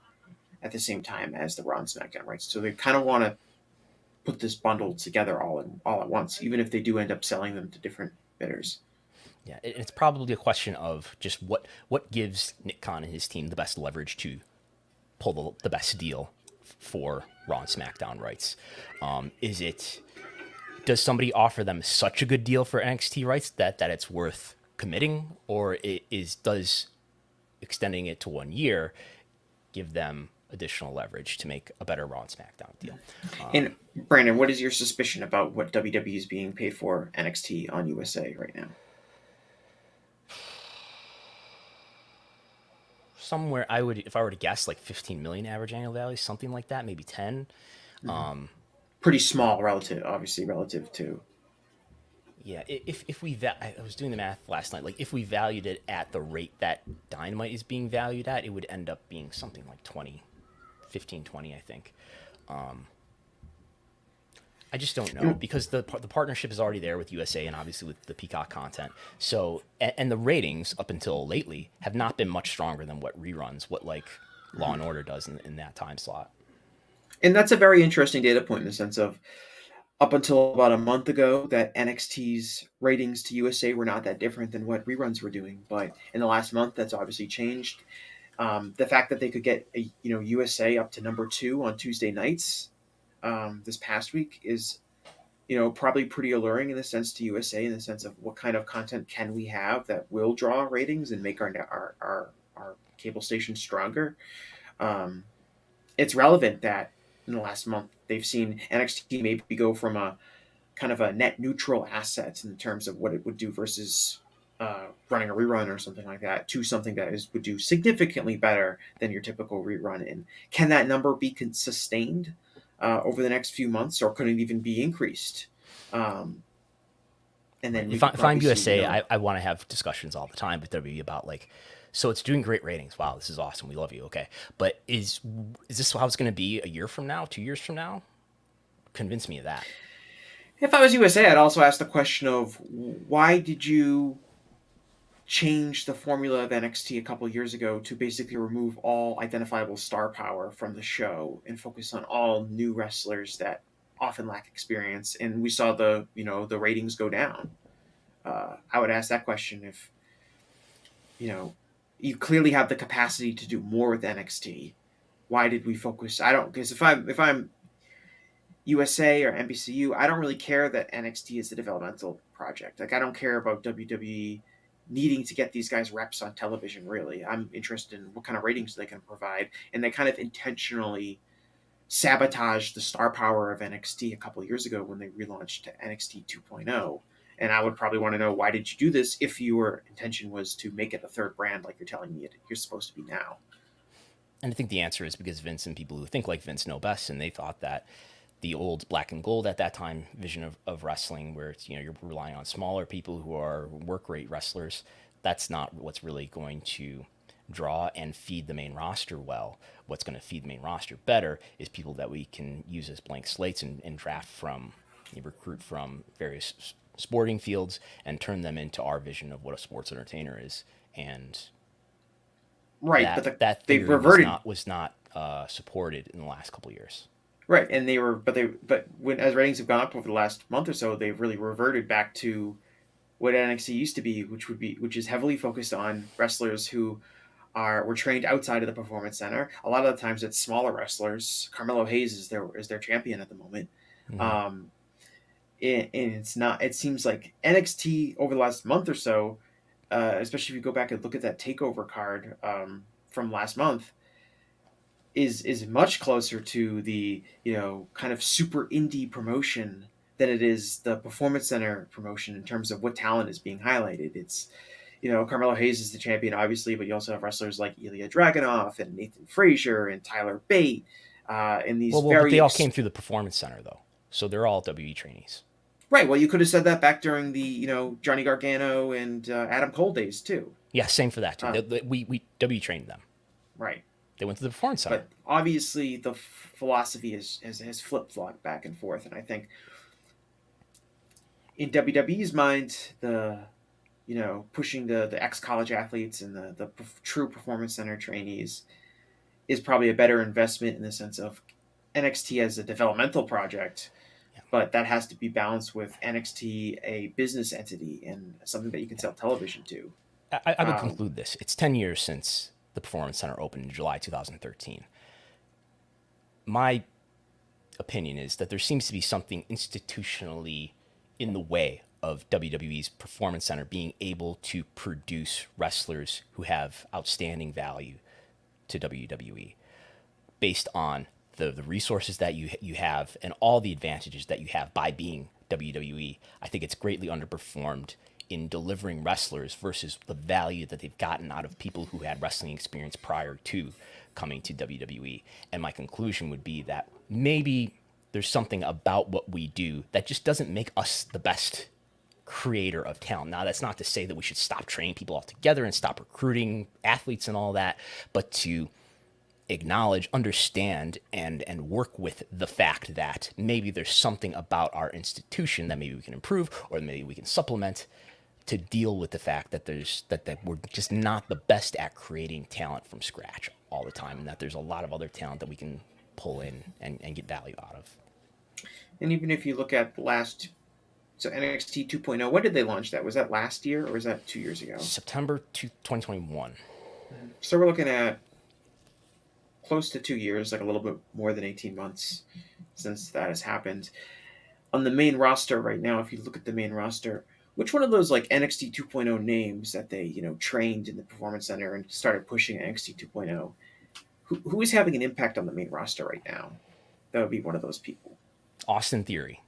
at the same time as the Raw and SmackDown rights. So they kind of want to put this bundle together all at once, even if they do end up selling them to different bidders. Yeah, it's probably a question of just what gives Nick Khan and his team the best leverage to pull the best deal for Raw and SmackDown rights. Does somebody offer them such a good deal for NXT rights that it's worth committing, or does extending it to 1 year give them additional leverage to make a better Raw and SmackDown deal? And Brandon, what is your suspicion about what WWE is being paid for NXT on USA right now? Somewhere, if I were to guess, like 15 million average annual value, something like that, maybe 10. Pretty small relative to. Yeah, if we I was doing the math last night. Like if we valued it at the rate that Dynamite is being valued at, it would end up being something like 15, 20, I think. I just don't know, because the partnership is already there with USA and obviously with the Peacock content. So, and the ratings up until lately have not been much stronger than what like Law and Order does in that time slot. And that's a very interesting data point in the sense of up until about a month ago that NXT's ratings to USA were not that different than what reruns were doing. But in the last month, that's obviously changed. The fact that they could get USA up to number 2 on Tuesday nights this past week is probably pretty alluring in the sense to USA, in the sense of what kind of content can we have that will draw ratings and make our cable station stronger. It's relevant that in the last month they've seen NXT maybe go from a kind of a net neutral asset in terms of what it would do versus running a rerun or something like that, to something that would do significantly better than your typical rerun. And can that number be sustained over the next few months, or could it even be increased? And then if I'm USA, I want to have discussions all the time with WWE about like, so it's doing great ratings. Wow, this is awesome. We love you. Okay, but is this how it's going to be a year from now, 2 years from now? Convince me of that. If I was USA, I'd also ask the question of why did you change the formula of NXT a couple of years ago to basically remove all identifiable star power from the show and focus on all new wrestlers that often lack experience, and we saw the ratings go down. I would ask that question if you clearly have the capacity to do more with NXT. Why did we focus? Because if I'm USA or NBCU, I don't really care that NXT is a developmental project. Like I don't care about WWE needing to get these guys reps on television. Really, I'm interested in what kind of ratings they can provide, and they kind of intentionally sabotaged the star power of NXT a couple of years ago when they relaunched to NXT 2.0. And I would probably want to know, why did you do this if your intention was to make it a third brand like you're telling me you're supposed to be now? And I think the answer is because Vince and people who think like Vince know best, and they thought that the old black and gold at that time vision of wrestling, where it's, you're relying on smaller people who are work rate wrestlers, that's not what's really going to draw and feed the main roster well. What's going to feed the main roster better is people that we can use as blank slates and draft from, recruit from various sporting fields and turn them into our vision of what a sports entertainer is. And right, that they've reverted was not supported in the last couple of years. Right, and as ratings have gone up over the last month or so, they've really reverted back to what NXT used to be, which is heavily focused on wrestlers who were trained outside of the Performance Center. A lot of the times, it's smaller wrestlers. Carmelo Hayes is their champion at the moment. Mm-hmm. And it's not. It seems like NXT over the last month or so, especially if you go back and look at that takeover card from last month is much closer to the, kind of super indie promotion than it is the Performance Center promotion in terms of what talent is being highlighted. It's, Carmelo Hayes is the champion, obviously, but you also have wrestlers like Ilya Dragunov and Nathan Frazier and Tyler Bate. And these but they all came through the Performance Center, though. So they're all WE trainees. Right. Well, you could have said that back during the, Johnny Gargano and Adam Cole days, too. Yeah, same for that, too. We WE trained them. Right. They went to the Performance Center. But obviously the philosophy has flip-flopped back and forth. And I think in WWE's mind, the pushing the ex-college athletes and the true Performance Center trainees is probably a better investment in the sense of NXT as a developmental project, but that has to be balanced with NXT, a business entity and something that you can sell television to. I would conclude this. It's 10 years since the Performance Center opened in July 2013. My opinion is that there seems to be something institutionally in the way of WWE's Performance Center being able to produce wrestlers who have outstanding value to WWE based on the resources that you have and all the advantages that you have by being WWE. I think it's greatly underperformed in delivering wrestlers versus the value that they've gotten out of people who had wrestling experience prior to coming to WWE. And my conclusion would be that maybe there's something about what we do that just doesn't make us the best creator of talent. Now, that's not to say that we should stop training people altogether and stop recruiting athletes and all that, but to acknowledge, understand, and work with the fact that maybe there's something about our institution that maybe we can improve or maybe we can supplement to deal with the fact that that we're just not the best at creating talent from scratch all the time, and that there's a lot of other talent that we can pull in and get value out of. And even if you look at so NXT 2.0, when did they launch that? Was that last year or was that 2 years ago? September 2021. So we're looking at close to 2 years, like a little bit more than 18 months since that has happened. On the main roster right now, if you look at the main roster, which one of those like NXT 2.0 names that they, trained in the Performance Center and started pushing NXT 2.0, who is having an impact on the main roster right now? That would be one of those people. Austin Theory.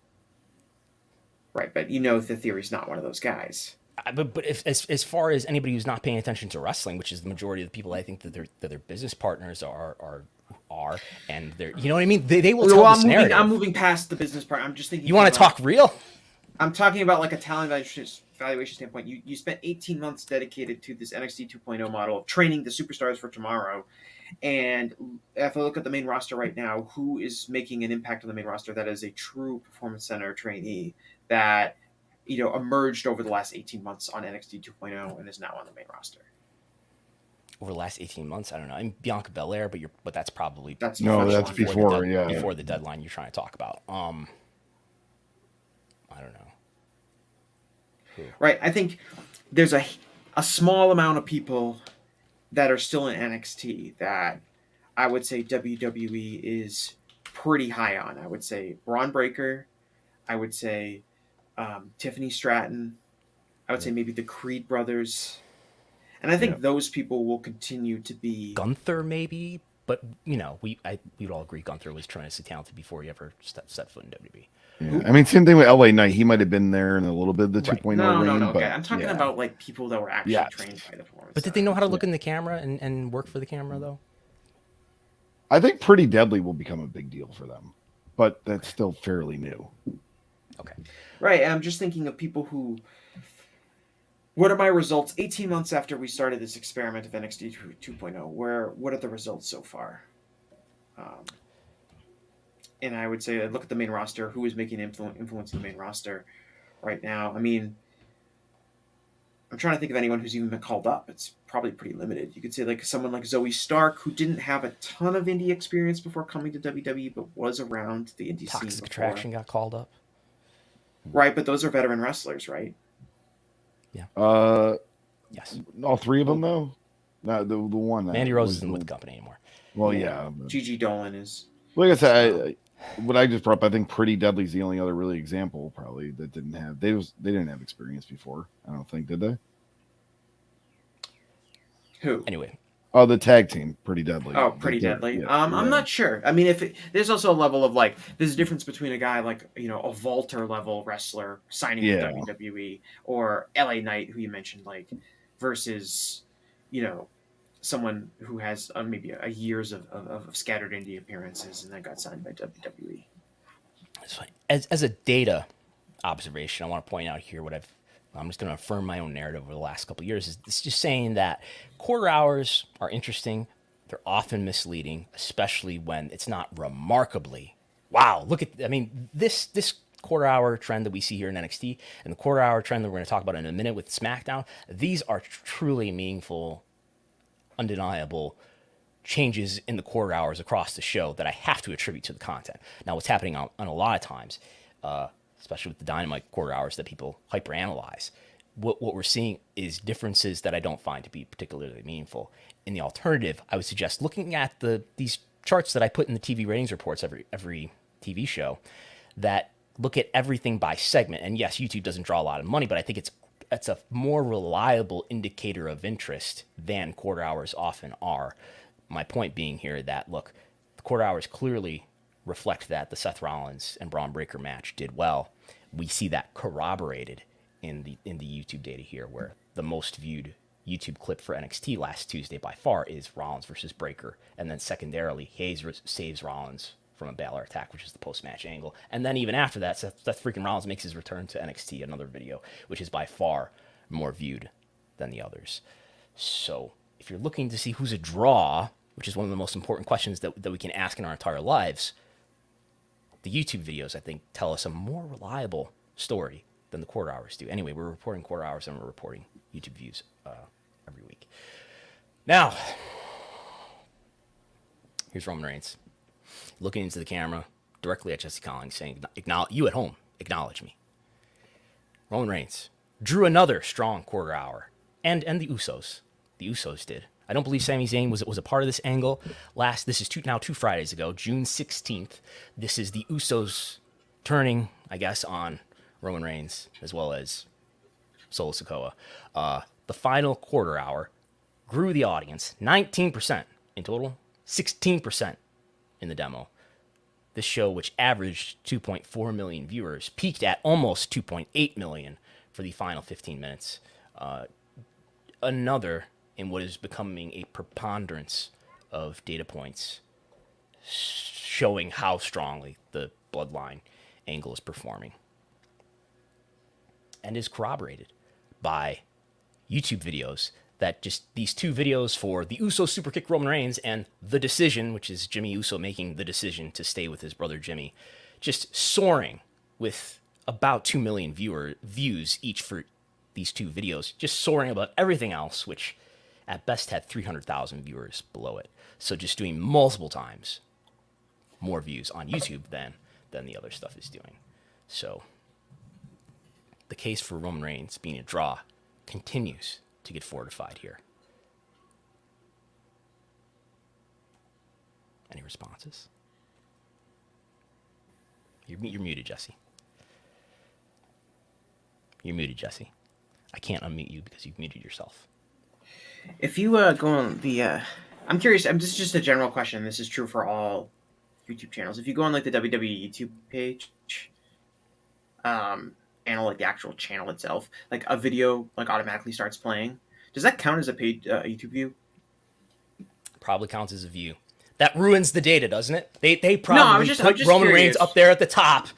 Right, but the Theory's not one of those guys. But if, as far as anybody who's not paying attention to wrestling, which is the majority of the people, I think that their business partners are, and they're, you know what I mean? They will tell this narrative. I'm moving past the business part. I'm just thinking. You want to talk real? I'm talking about like a talent valuation standpoint. You spent 18 months dedicated to this NXT 2.0 model of training the superstars for tomorrow. And if I look at the main roster right now, who is making an impact on the main roster that is a true Performance Center trainee that emerged over the last 18 months on NXT 2.0 and is now on the main roster? Over the last 18 months, I don't know. I'm Bianca Belair, but that's probably that's before Right. I think there's a small amount of people that are still in NXT that I would say WWE is pretty high on. I would say Braun Breaker. I would say Tiffany Stratton. I would say maybe the Creed brothers. And I think those people will continue to be... Gunther, maybe? But, we'd all agree Gunther was tremendously talented before he ever set foot in WWE. Yeah. I mean, same thing with LA Knight. He might have been there in a little bit of the 2.0 No. reign, Okay. I'm talking about like people that were actually trained by the Performance. But did they know how to look in the camera and work for the camera, though? I think Pretty Deadly will become a big deal for them, but that's still fairly new. Okay. Right. I'm just thinking of people who... What are my results 18 months after we started this experiment of NXT 2.0? What are the results so far? And I would say, look at the main roster. Who is making influence in the main roster right now? I mean, I'm trying to think of anyone who's even been called up. It's probably pretty limited. You could say like someone like Zoe Stark, who didn't have a ton of indie experience before coming to WWE, but was around the indie scene. Toxic Attraction got called up. Right, but those are veteran wrestlers, right? Yeah. Yes. All three of them, though? No, the one. Mandy Rose isn't with the company anymore. Well, yeah. Gigi Dolan is. Like I said, what I just brought up, I think Pretty Deadly's the only other really example probably that didn't have they didn't have experience before. I don't think, did they? Who? Anyway, Oh, the tag team, Pretty Deadly. Oh, Pretty Deadly. Yeah, I'm not sure. I mean, there's also a level of like, there's a difference between a guy like, a vaulter level wrestler signing with WWE or LA Knight, who you mentioned, like, versus, someone who has maybe a years of scattered indie appearances and then got signed by WWE. As a data observation, I want to point out here I'm just going to affirm my own narrative over the last couple of years. It's just saying that quarter hours are interesting. They're often misleading, especially when it's not remarkably, wow, this quarter hour trend that we see here in NXT and the quarter hour trend that we're going to talk about in a minute with Smackdown. These are truly meaningful, undeniable changes in the quarter hours across the show that I have to attribute to the content. Now, what's happening on a lot of times, especially with the Dynamite quarter hours that people hyperanalyze, what we're seeing is differences that I don't find to be particularly meaningful. In the alternative, I would suggest looking at these charts that I put in the TV ratings reports every TV show that look at everything by segment. And yes, YouTube doesn't draw a lot of money, but I think it's a more reliable indicator of interest than quarter hours often are. My point being here that, look, the quarter hours clearly reflect that the Seth Rollins and Braun Breaker match did well. We see that corroborated in the YouTube data here, where the most viewed YouTube clip for NXT last Tuesday by far is Rollins versus Breaker, and then secondarily Hayes saves Rollins from a Balor attack, which is the post-match angle, and then even after that, Seth freaking Rollins makes his return to NXT, another video, which is by far more viewed than the others. So if you're looking to see who's a draw, which is one of the most important questions that we can ask in our entire lives, the YouTube videos, I think, tell us a more reliable story than the quarter hours do. Anyway, we're reporting quarter hours and we're reporting YouTube views every week. Now, here's Roman Reigns looking into the camera directly at Jesse Collings, saying, "You at home, acknowledge me." Roman Reigns drew another strong quarter hour, and the Usos. The Usos did. I don't believe Sami Zayn was a part of this angle. This is now 2 Fridays ago, June 16th. This is the Usos turning, I guess, on Roman Reigns as well as Solo Sikoa. The final quarter hour grew the audience 19% in total, 16% in the demo. This show, which averaged 2.4 million viewers, peaked at almost 2.8 million for the final 15 minutes. Another in what is becoming a preponderance of data points showing how strongly the Bloodline angle is performing, and is corroborated by YouTube videos that just these 2 videos for the Uso Superkick Roman Reigns and The Decision, which is Jimmy Uso making the decision to stay with his brother Jimmy, just soaring with about 2 million views each for these 2 videos, just soaring above everything else, which at best had 300,000 viewers below it. So just doing multiple times more views on YouTube than the other stuff is doing. So the case for Roman Reigns being a draw continues to get fortified here. Any responses? You're muted, Jesse. You're muted, Jesse. I can't unmute you because you've muted yourself. If you go on the, I'm curious. This is just a general question. This is true for all YouTube channels. If you go on like the WWE YouTube page, and like the actual channel itself, like a video like automatically starts playing. Does that count as a paid YouTube view? Probably counts as a view. That ruins the data, doesn't it? They probably put Roman curious. Reigns up there at the top.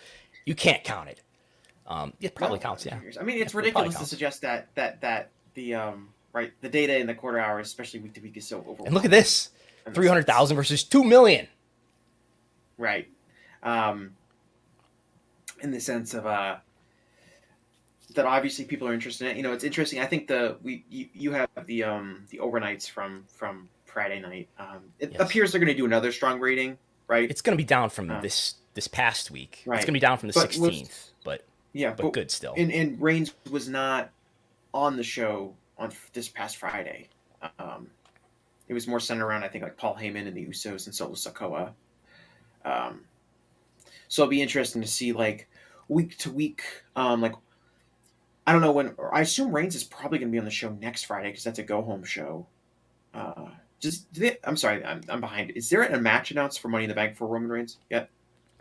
You can't count it. It probably counts, yeah. I mean, it's ridiculous to suggest that the the data in the quarter hours, especially week to week, is so overwhelming. And look at this, 300,000 versus 2 million. Right. In the sense of that obviously people are interested in it. It's interesting. I think you have the overnights from Friday night. It appears they're going to do another strong rating, right? It's going to be down from this past week. Right. It's going to be down from the 16th, but good still. And Reigns was not on the show on this past Friday. It was more centered around, I think, like Paul Heyman and the Usos and Solo Sikoa. So it'll be interesting to see, like, week to week. Like, I don't know when. I assume Reigns is probably going to be on the show next Friday because that's a go home show. I'm sorry, I'm behind. Is there a match announced for Money in the Bank for Roman Reigns yet?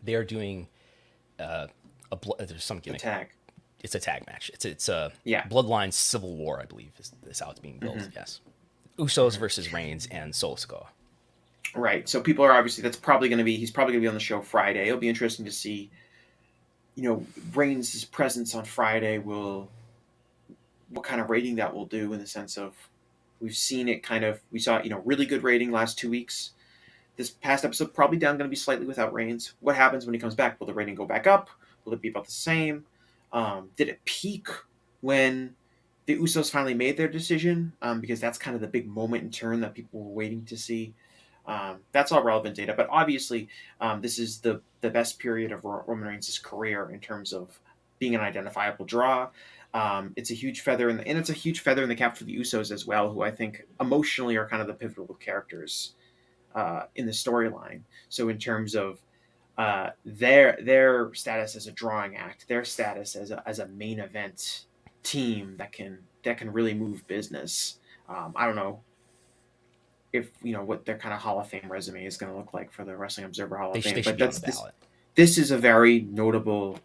They are doing there's some The gimmick. tag. It's a tag match. It's a Yeah. Bloodline Civil War, I believe, is how it's being built. Yes, Usos versus Reigns and Solo Sikoa. Right. So people are obviously he's probably going to be on the show Friday. It'll be interesting to see, Reigns' presence on Friday what kind of rating that will do in the sense of we've seen it we saw, really good rating last 2 weeks. This past episode probably going to be slightly without Reigns. What happens when he comes back? Will the rating go back up? Will it be about the same? Did it peak when the Usos finally made their decision? Because that's kind of the big moment in turn that people were waiting to see. That's all relevant data, but obviously this is the best period of Roman Reigns' career in terms of being an identifiable draw. It's a huge feather in the cap for the Usos as well, who I think emotionally are kind of the pivotal characters in the storyline. So in terms of their status as a drawing act, their status as a main event team that can really move business. I don't know if what their kind of Hall of Fame resume is going to look like for the Wrestling Observer Hall of Fame. They should be on the ballot. This is a very notable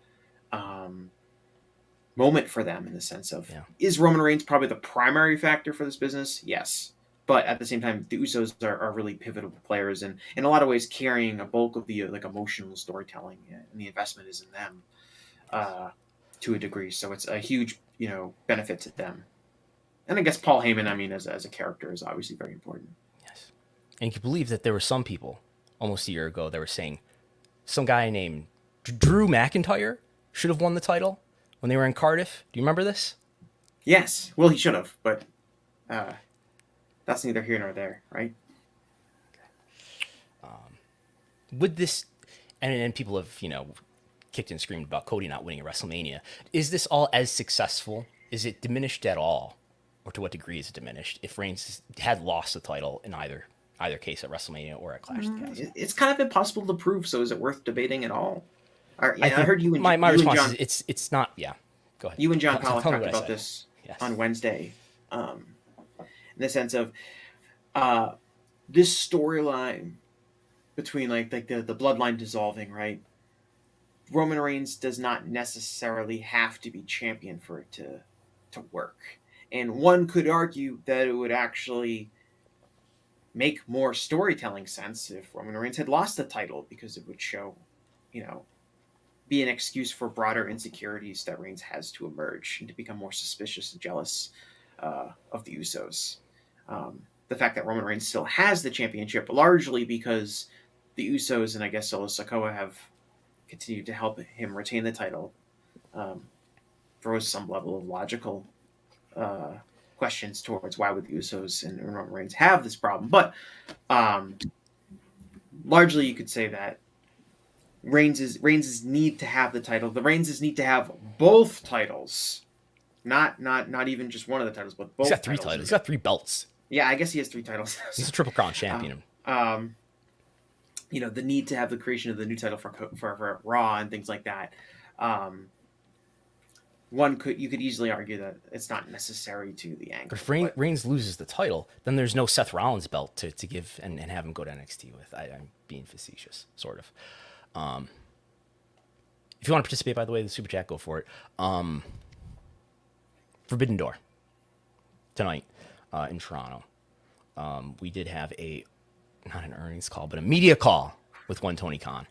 moment for them in the sense of is Roman Reigns probably the primary factor for this business? Yes. But at the same time, the Usos are really pivotal players and in a lot of ways carrying a bulk of the emotional storytelling, and the investment is in them to a degree. So it's a huge benefit to them. And I guess Paul Heyman, as a character, is obviously very important. Yes. And you can believe that there were some people almost a year ago that were saying some guy named Drew McIntyre should have won the title when they were in Cardiff. Do you remember this? Yes. Well, he should have, but that's neither here nor there, right? Would this, and people have, kicked and screamed about Cody not winning at WrestleMania. Is this all as successful? Is it diminished at all? Or to what degree is it diminished if Reigns had lost the title in either case at WrestleMania or at Clash of the Castle? It's kind of impossible to prove, so is it worth debating at all? I heard you and my you response and John, is it's not. Yeah, go ahead. You and John Pollock tell talked about this on Wednesday, in the sense of this storyline between like the bloodline dissolving, right? Roman Reigns does not necessarily have to be champion for it to work. And one could argue that it would actually make more storytelling sense if Roman Reigns had lost the title, because it would show, be an excuse for broader insecurities that Reigns has to emerge and to become more suspicious and jealous of the Usos. The fact that Roman Reigns still has the championship, largely because the Usos and I guess Solo Sikoa have continued to help him retain the title, throws some level of logical questions towards why would the Usos and Roman Reigns have this problem. But largely you could say that Reigns' need to have the title. The Reigns' need to have both titles. Not even just one of the titles, but both. He's got 3 titles. He's got 3 belts. Yeah, I guess he has 3 titles. He's a Triple Crown champion. The need to have the creation of the new title for Raw and things like that. You could easily argue that it's not necessary to the angle. But if Reigns loses the title, then there's no Seth Rollins belt to give and have him go to NXT with. I'm being facetious, sort of. If you want to participate, by the way, the Super Chat, go for it. Forbidden Door tonight in Toronto. We did have not an earnings call, but a media call with one Tony Khan.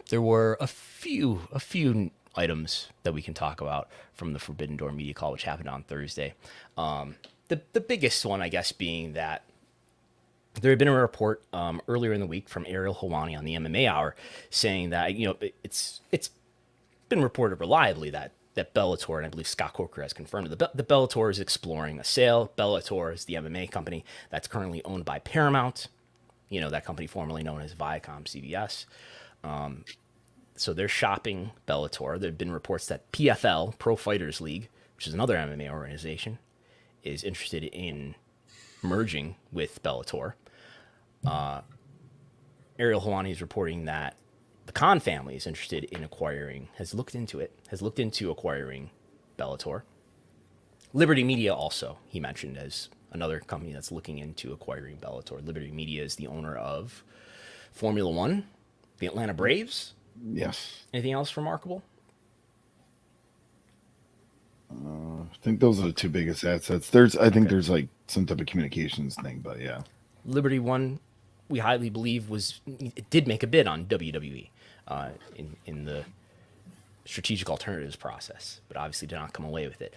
There were a few items that we can talk about from the Forbidden Door media call, which happened on Thursday. The biggest one, I guess, being that there had been a report earlier in the week from Ariel Helwani on the MMA Hour saying that it's been reported reliably that Bellator, and I believe Scott Coker has confirmed it, the Bellator is exploring a sale. Bellator is the MMA company that's currently owned by Paramount, that company formerly known as Viacom CBS. So they're shopping Bellator. There have been reports that PFL, Pro Fighters League, which is another MMA organization, is interested in merging with Bellator. Ariel Helwani is reporting that the Khan family is interested in has looked into acquiring Bellator. Liberty Media also, he mentioned, as another company that's looking into acquiring Bellator. Liberty Media is the owner of Formula One, the Atlanta Braves. Yes. Anything else remarkable? I think those are the two biggest assets. I think there's like some type of communications thing, but yeah. Liberty One, we highly believe it did make a bid on WWE in the strategic alternatives process, but obviously did not come away with it.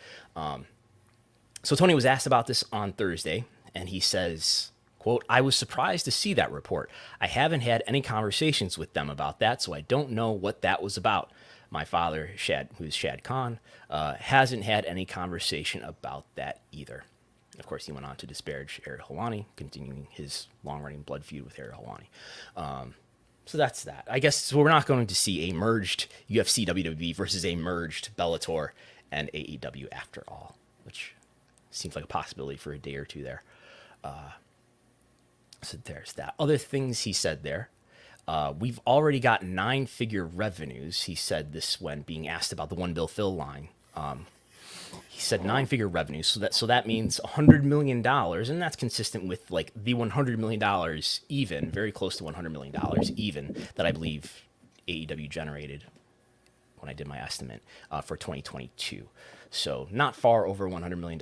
So Tony was asked about this on Thursday, and he says, quote, "I was surprised to see that report. I haven't had any conversations with them about that, so I don't know what that was about. My father, Shad, who is Shad Khan, hasn't had any conversation about that either." Of course, he went on to disparage Ariel Helwani, continuing his long-running blood feud with Ariel Helwani. So that's that. I guess so we're not going to see a merged UFC WWE versus a merged Bellator and AEW after all, which seems like a possibility for a day or two there. So there's that. Other things he said there. We've already got 9-figure revenues. He said this when being asked about the One Bill Phil line. He said 9-figure revenues. So that means $100 million, and that's consistent with like the $100 million even, very close to $100 million even, that I believe AEW generated when I did my estimate for 2022. So not far over $100 million,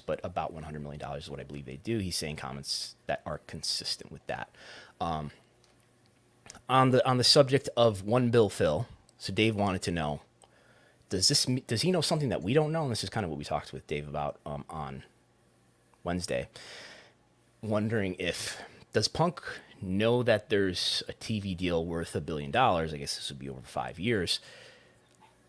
but about $100 million is what I believe they do. He's saying comments that are consistent with that. On the subject of One Bill Phil, so Dave wanted to know, does he know something that we don't know? And this is kind of what we talked with Dave about on Wednesday. Wondering does Punk know that there's a TV deal worth $1 billion? I guess this would be over 5 years.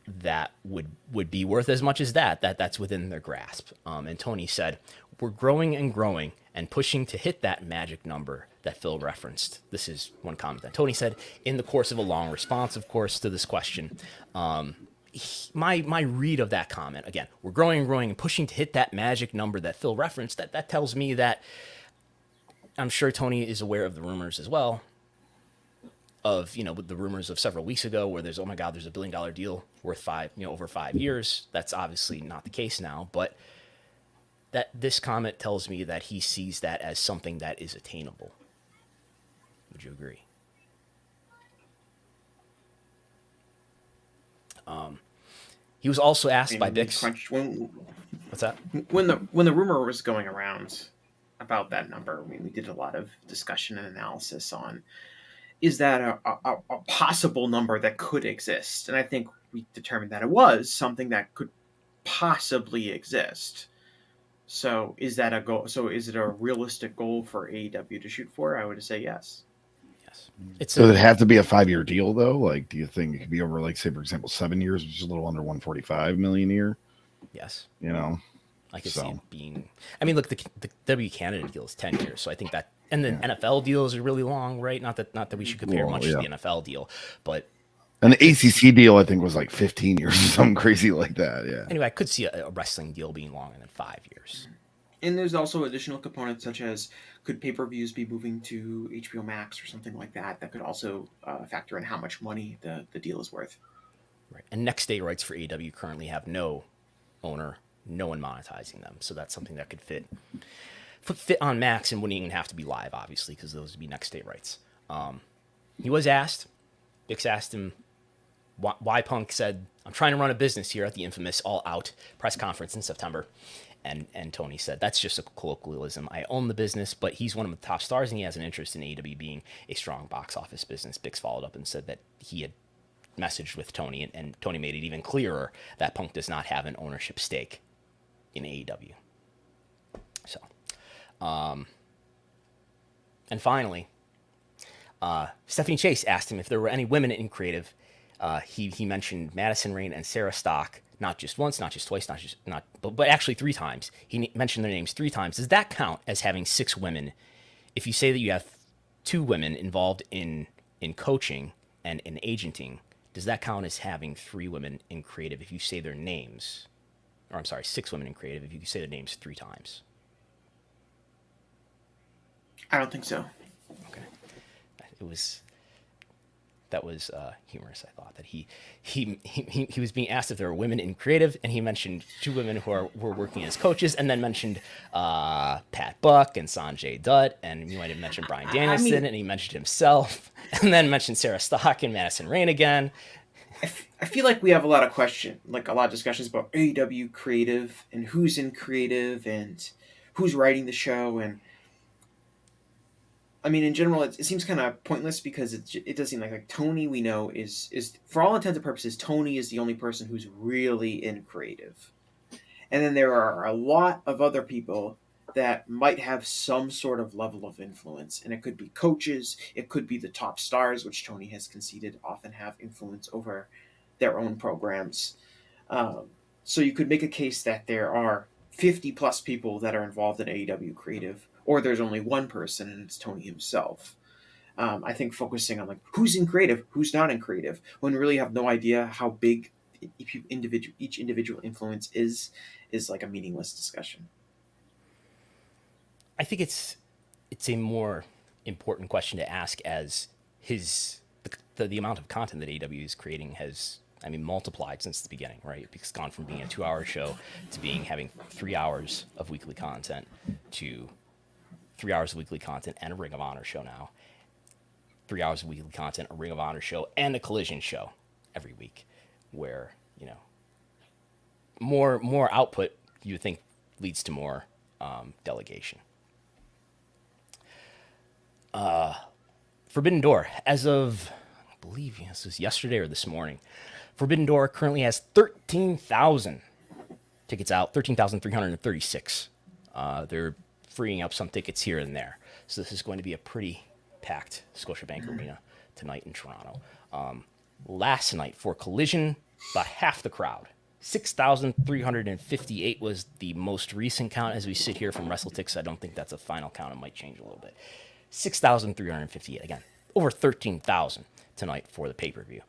That would be worth as much as that's within their grasp. And Tony said, "We're growing and growing and pushing to hit that magic number that Phil referenced." This is one comment that Tony said in the course of a long response, of course, to this question. My read of that comment, again, we're growing and growing and pushing to hit that magic number that Phil referenced, that tells me that I'm sure Tony is aware of the rumors as well, of, with the rumors of several weeks ago where there's, oh my God, there's $1 billion deal worth over 5 years. That's obviously not the case now, but that this comment tells me that he sees that as something that is attainable. Would you agree? He was also asked by Bix. What's that? When the rumor was going around about that number, we did a lot of discussion and analysis on, is that a possible number that could exist? And I think we determined that it was something that could possibly exist. So is that a goal? So is it a realistic goal for AEW to shoot for? I would say yes. Yes. Does it have to be a 5-year deal though? Like, do you think it could be over, like, say, for example, 7 years, which is a little under 145 million a year? Yes. I could see it being. I mean, look, the W Canada deal is 10 years, so I think that, and the NFL deals are really long, right? Not that we should compare much to the NFL deal, but. And the ACC deal, I think, was like 15 years or something crazy like that. Yeah. Anyway, I could see a wrestling deal being longer than 5 years. And there's also additional components such as, could pay-per-views be moving to HBO Max or something like that? That could also factor in how much money the deal is worth. Right. And next day rights for AEW currently have no owner, no one monetizing them. So that's something that could fit on Max and wouldn't even have to be live, obviously, because those would be next day rights. He was asked, Bix asked him why Punk said, "I'm trying to run a business here," at the infamous All Out press conference in September. And Tony said, "That's just a colloquialism. I own the business, but he's one of the top stars and he has an interest in AEW being a strong box office business." Bix followed up and said that he had messaged with Tony, and Tony made it even clearer that Punk does not have an ownership stake in AEW. So, and finally, Stephanie Chase asked him if there were any women in creative. He mentioned Madison Rayne and Sarah Stock, not just once, not just twice, but actually 3 times. He mentioned their names 3 times. Does that count as having 6 women? If you say that you have 2 women involved in coaching and in agenting, does that count as having 3 women in creative if you say their names? Or I'm sorry, 6 women in creative if you say their names 3 times? I don't think so. Okay. It was that was humorous. I thought that he was being asked if there were women in creative, and he mentioned two women who were working as coaches, and then mentioned Pat Buck and Sanjay Dutt, and you might have mentioned Bryan Danielson, and he mentioned himself, and then mentioned Sarah Stock and Madison Rayne again. I feel like we have a lot of discussions about AEW creative and who's in creative and who's writing the show. And I mean, in general, it seems kind of pointless because it does seem like Tony, we know, is for all intents and purposes, Tony is the only person who's really in creative. And then there are a lot of other people that might have some sort of level of influence. And it could be coaches, it could be the top stars, which Tony has conceded often have influence over their own programs. So you could make a case that there are 50 plus people that are involved in AEW creative, or there's only one person and it's Tony himself. I think focusing on who's in creative, who's not in creative, when we really have no idea how big each individual influence is like a meaningless discussion. I think it's a more important question to ask as the amount of content that AEW is creating has, multiplied since the beginning, right? It's gone from being a 2-hour show to having 3 hours of weekly content to 3 hours of weekly content and a Ring of Honor show now. 3 hours of weekly content, a Ring of Honor show, and a Collision show every week, where, more output you would think leads to more delegation. Forbidden Door, as of, I believe this was yesterday or this morning, Forbidden Door currently has 13,000 tickets out, 13,336. They're freeing up some tickets here and there. So this is going to be a pretty packed Scotiabank Arena tonight in Toronto. Last night for Collision, about half the crowd. 6,358 was the most recent count as we sit here from WrestleTix. I don't think that's a final count. It might change a little bit. 6,358. Again, over 13,000 tonight for the pay-per-view.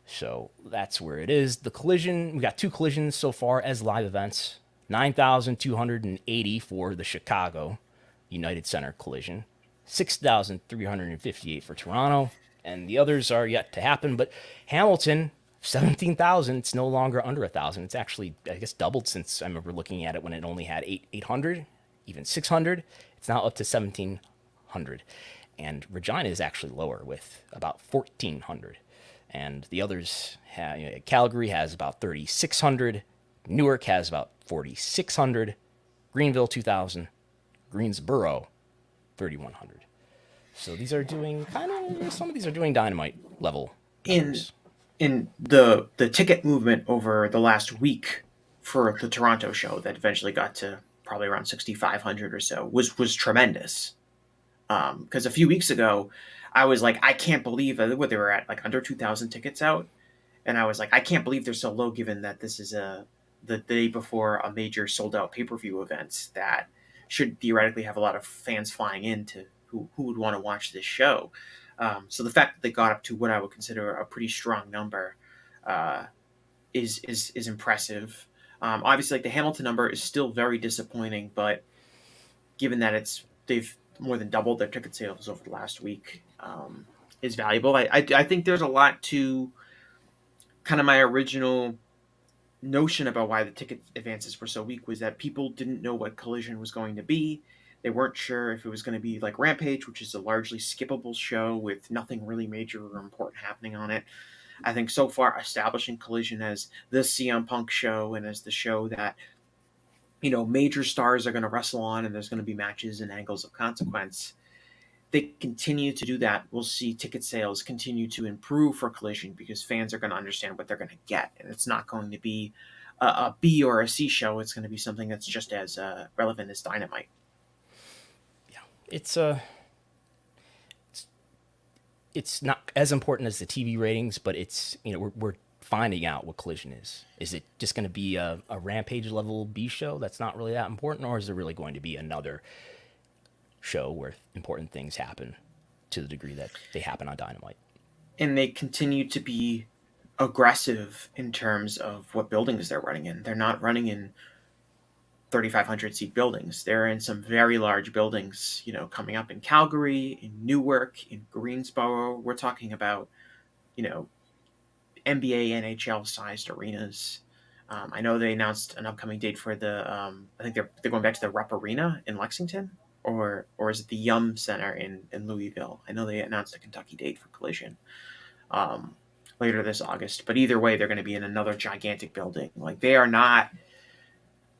So that's where it is. The Collision, we got 2 Collisions so far as live events. 9,280 for the Chicago United Center Collision. 6,358 for Toronto. And the others are yet to happen. But Hamilton, 17,000. It's no longer under 1,000. It's actually, I guess, doubled since I remember looking at it when it only had 800, even 600. It's now up to 1,700. And Regina is actually lower with about 1,400. And the others, Calgary has about 3,600. Newark has about 4,600. Greenville, 2,000. Greensboro, 3,100. So these are doing some of these are doing Dynamite level numbers. In the ticket movement over the last week for the Toronto show that eventually got to probably around 6,500 or so was tremendous. Because a few weeks ago, I was like, I can't believe what they were at, like under 2,000 tickets out. And I was like, I can't believe they're so low given that this is the day before a major sold out pay-per-view event that should theoretically have a lot of fans flying in to who would want to watch this show. So the fact that they got up to what I would consider a pretty strong number is impressive. Obviously, the Hamilton number is still very disappointing, but given that they've more than doubled their ticket sales over the last week, is valuable. I think there's a lot to kind of my original notion about why the ticket advances were so weak was that people didn't know what Collision was going to be. They weren't sure if it was going to be like Rampage, which is a largely skippable show with nothing really major or important happening on it. I think so far establishing Collision as the CM Punk show and as the show that, major stars are going to wrestle on and there's going to be matches and angles of consequence. They continue to do that. We'll see ticket sales continue to improve for Collision because fans are going to understand what they're going to get. And it's not going to be a B or a C show. It's going to be something that's just as relevant as Dynamite. It's not as important as the TV ratings, but it's, we're finding out what Collision is. Is it just going to be a Rampage level B show that's not really that important, or is there really going to be another show where important things happen to the degree that they happen on Dynamite? And they continue to be aggressive in terms of what buildings they're running in. They're not running in 3,500 seat buildings. They're in some very large buildings, coming up in Calgary, in Newark, in Greensboro. We're talking about you know, NBA, NHL sized arenas. I know they announced an upcoming date for the. I think they're going back to the Rep Arena in Lexington, or is it the Yum Center in Louisville? I know they announced a Kentucky date for Collision later this August. But either way, they're going to be in another gigantic building. Like, they are not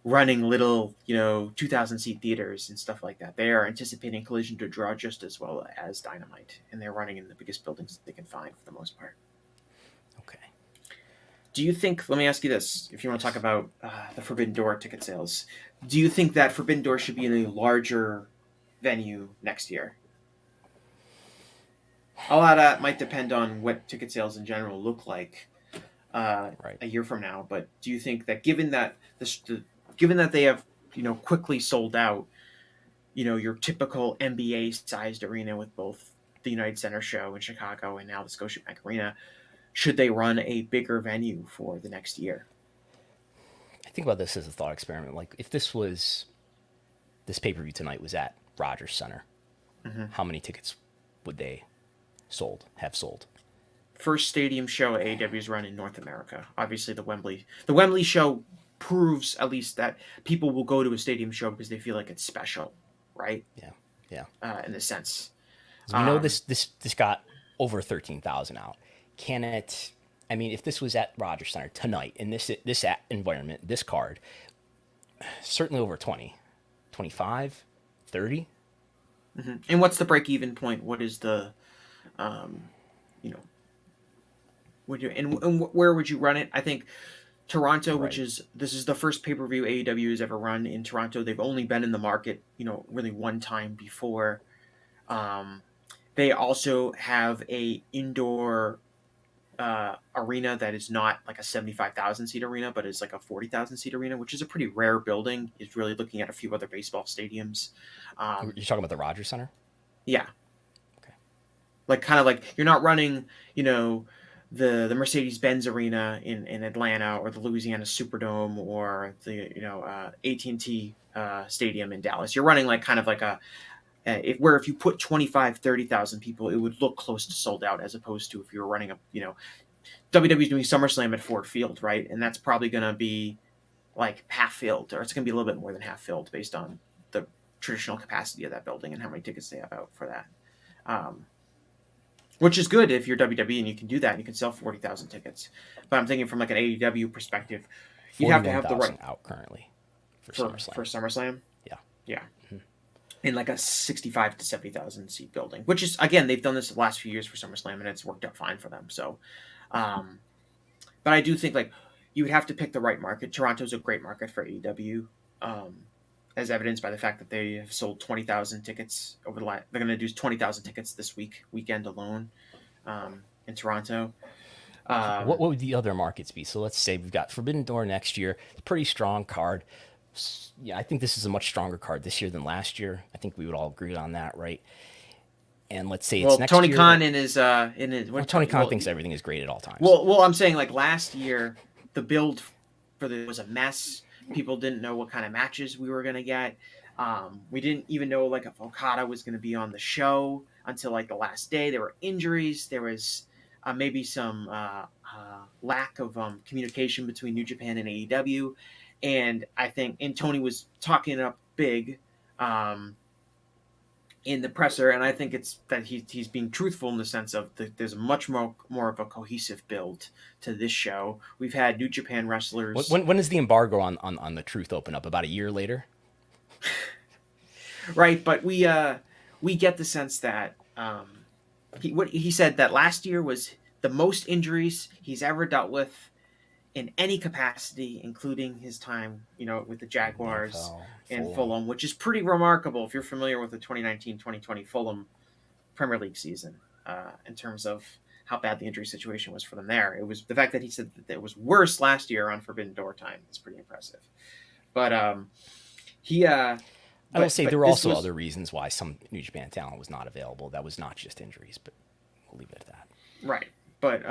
running little, 2,000 seat theaters and stuff like that. They are anticipating Collision to draw just as well as Dynamite, and they're running in the biggest buildings that they can find for the most part. Okay. Do you think, let me ask you this, if you want to talk about the Forbidden Door ticket sales, do you think that Forbidden Door should be in a larger venue next year? A lot of that might depend on what ticket sales in general look like a year from now. But do you think that given that they have, quickly sold out, your typical NBA-sized arena with both the United Center show in Chicago and now the Scotiabank Arena, should they run a bigger venue for the next year? I think about this as a thought experiment. Like, if this pay-per-view tonight was at Rogers Center, how many tickets would they have sold? First stadium show AEW's run in North America. Obviously, the Wembley show proves at least that people will go to a stadium show because they feel like it's special, right? Yeah. In this sense, we know this got over 13,000 out. Can it? I mean, if this was at Rogers Center tonight in this environment, this card, certainly over 20, 25, 30. And what's the break-even point? What is the, where would you run it? I think Toronto, Right. this is the first pay-per-view AEW has ever run in Toronto. They've only been in the market, really one time before. They also have a indoor arena that is not like a 75,000 seat arena, but is like a 40,000 seat arena, which is a pretty rare building. It's really looking at a few other baseball stadiums. You're talking about the Rogers Center? Yeah. Okay. Like, kind of like you're not running, the Mercedes-Benz Arena in Atlanta, or the Louisiana Superdome, or the AT&T Stadium in Dallas. You're running like kind of like if you put 25, 30,000 people, it would look close to sold out, as opposed to if you were running WWE's doing SummerSlam at Ford Field, right? And that's probably going to be like half filled, or it's going to be a little bit more than half filled based on the traditional capacity of that building and how many tickets they have out for that. Which is good if you're WWE and you can do that and you can sell 40,000 tickets. But I'm thinking from like an AEW perspective, you'd have to have the right out currently for SummerSlam. Yeah. Mm-hmm. In like a 65 to 70,000 seat building, which is, again, they've done this the last few years for SummerSlam and it's worked out fine for them. So, but I do think like you would have to pick the right market. Toronto's a great market for AEW, as evidenced by the fact that they have sold 20,000 tickets over the last. They're going to do 20,000 tickets this weekend alone, in Toronto. What would the other markets be? So let's say we've got Forbidden Door next year. Pretty strong card. Yeah, I think this is a much stronger card this year than last year. I think we would all agree on that, right? And let's say it's next Tony year. Khan Tony Khan thinks everything is great at all times. Well, I'm saying like last year, the build for this was a mess. People didn't know what kind of matches we were going to get. We didn't even know like if Okada was going to be on the show until like the last day. There were injuries. There was maybe some lack of communication between New Japan and AEW. And I think, and Tony was talking it up big in the presser, and I think it's that he's being truthful in the sense of there's much more of a cohesive build to this show. We've had New Japan wrestlers. When does the embargo on the truth open up? About a year later? Right, but we get the sense that he said that last year was the most injuries he's ever dealt with in any capacity, including his time, with the Jaguars and Fulham, which is pretty remarkable if you're familiar with the 2019-2020 Fulham Premier League season, in terms of how bad the injury situation was for them there. It was the fact that he said that it was worse last year on Forbidden Door time is pretty impressive. But I will say there were also other reasons why some New Japan talent was not available. That was not just injuries, but we'll leave it at that. Right, but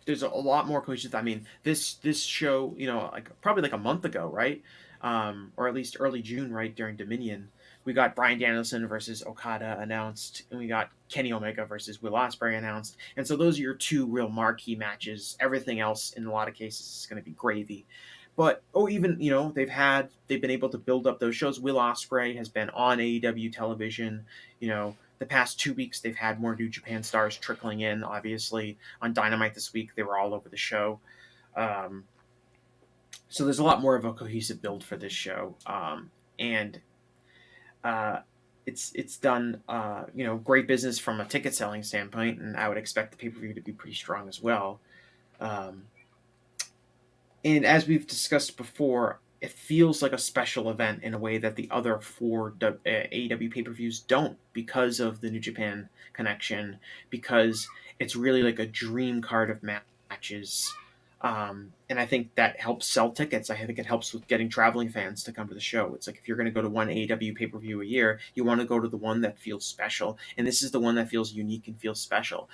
there's a lot more cohesive. I mean, this show, like probably like a month ago, right? Or at least early June, right, during Dominion, we got Bryan Danielson versus Okada announced, and we got Kenny Omega versus Will Ospreay announced. And so those are your two real marquee matches. Everything else, in a lot of cases, is going to be gravy. But even they've been able to build up those shows. Will Ospreay has been on AEW television. The past 2 weeks they've had more New Japan stars trickling in. Obviously on Dynamite this week they were all over the show. So there's a lot more of a cohesive build for this show, and it's done great business from a ticket selling standpoint, and I would expect the pay-per-view to be pretty strong as well. And as we've discussed before, it feels like a special event in a way that the other 4 AEW pay-per-views don't, because of the New Japan connection, because it's really like a dream card of matches. And I think that helps sell tickets. I think it helps with getting traveling fans to come to the show. It's like, if you're going to go to one AEW pay-per-view a year, you want to go to the one that feels special. And this is the one that feels unique and feels special.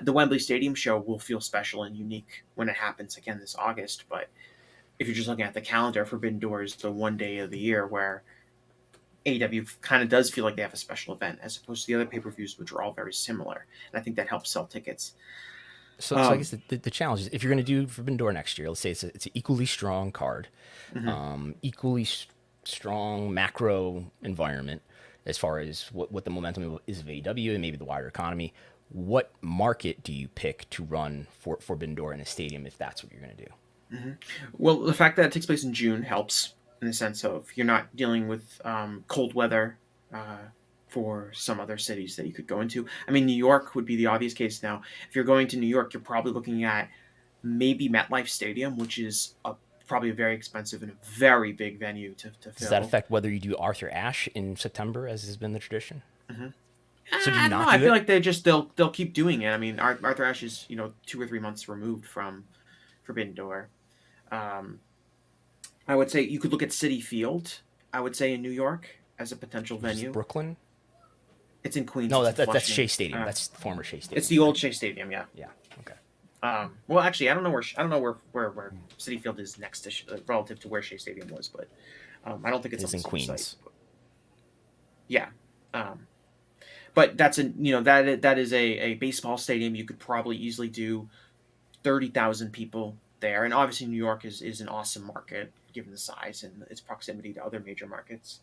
The Wembley Stadium show will feel special and unique when it happens again this August. But if you're just looking at the calendar, Forbidden Door is the one day of the year where AEW kind of does feel like they have a special event, as opposed to the other pay-per-views, which are all very similar. And I think that helps sell tickets. So I guess the challenge is, if you're going to do Forbidden Door next year, let's say it's an equally strong card, equally strong macro environment as far as what the momentum is of AEW and maybe the wider economy. What market do you pick to run for Forbidden Door in a stadium if that's what you're going to do? Well, the fact that it takes place in June helps, in the sense of you're not dealing with cold weather for some other cities that you could go into. I mean, New York would be the obvious case now. If you're going to New York, you're probably looking at maybe MetLife Stadium, which is probably a very expensive and a very big venue to fill. Does that affect whether you do Arthur Ashe in September, as has been the tradition? So do you not? I feel like they'll keep doing it. I mean, Arthur Ashe is 2 or 3 months removed from Forbidden Door. I would say you could look at Citi Field. I would say in New York as a potential venue. Brooklyn. It's in Queens. No, that's Shea Stadium. That's the former Shea Stadium. It's the old Shea Stadium. Yeah. Yeah. Okay. Well, actually, I don't know where Citi Field is next to relative to where Shea Stadium was, but I don't think it's in Queens. Site. Yeah. But that's that is a baseball stadium. You could probably easily do 30,000 people there, and obviously New York is an awesome market given the size and its proximity to other major markets.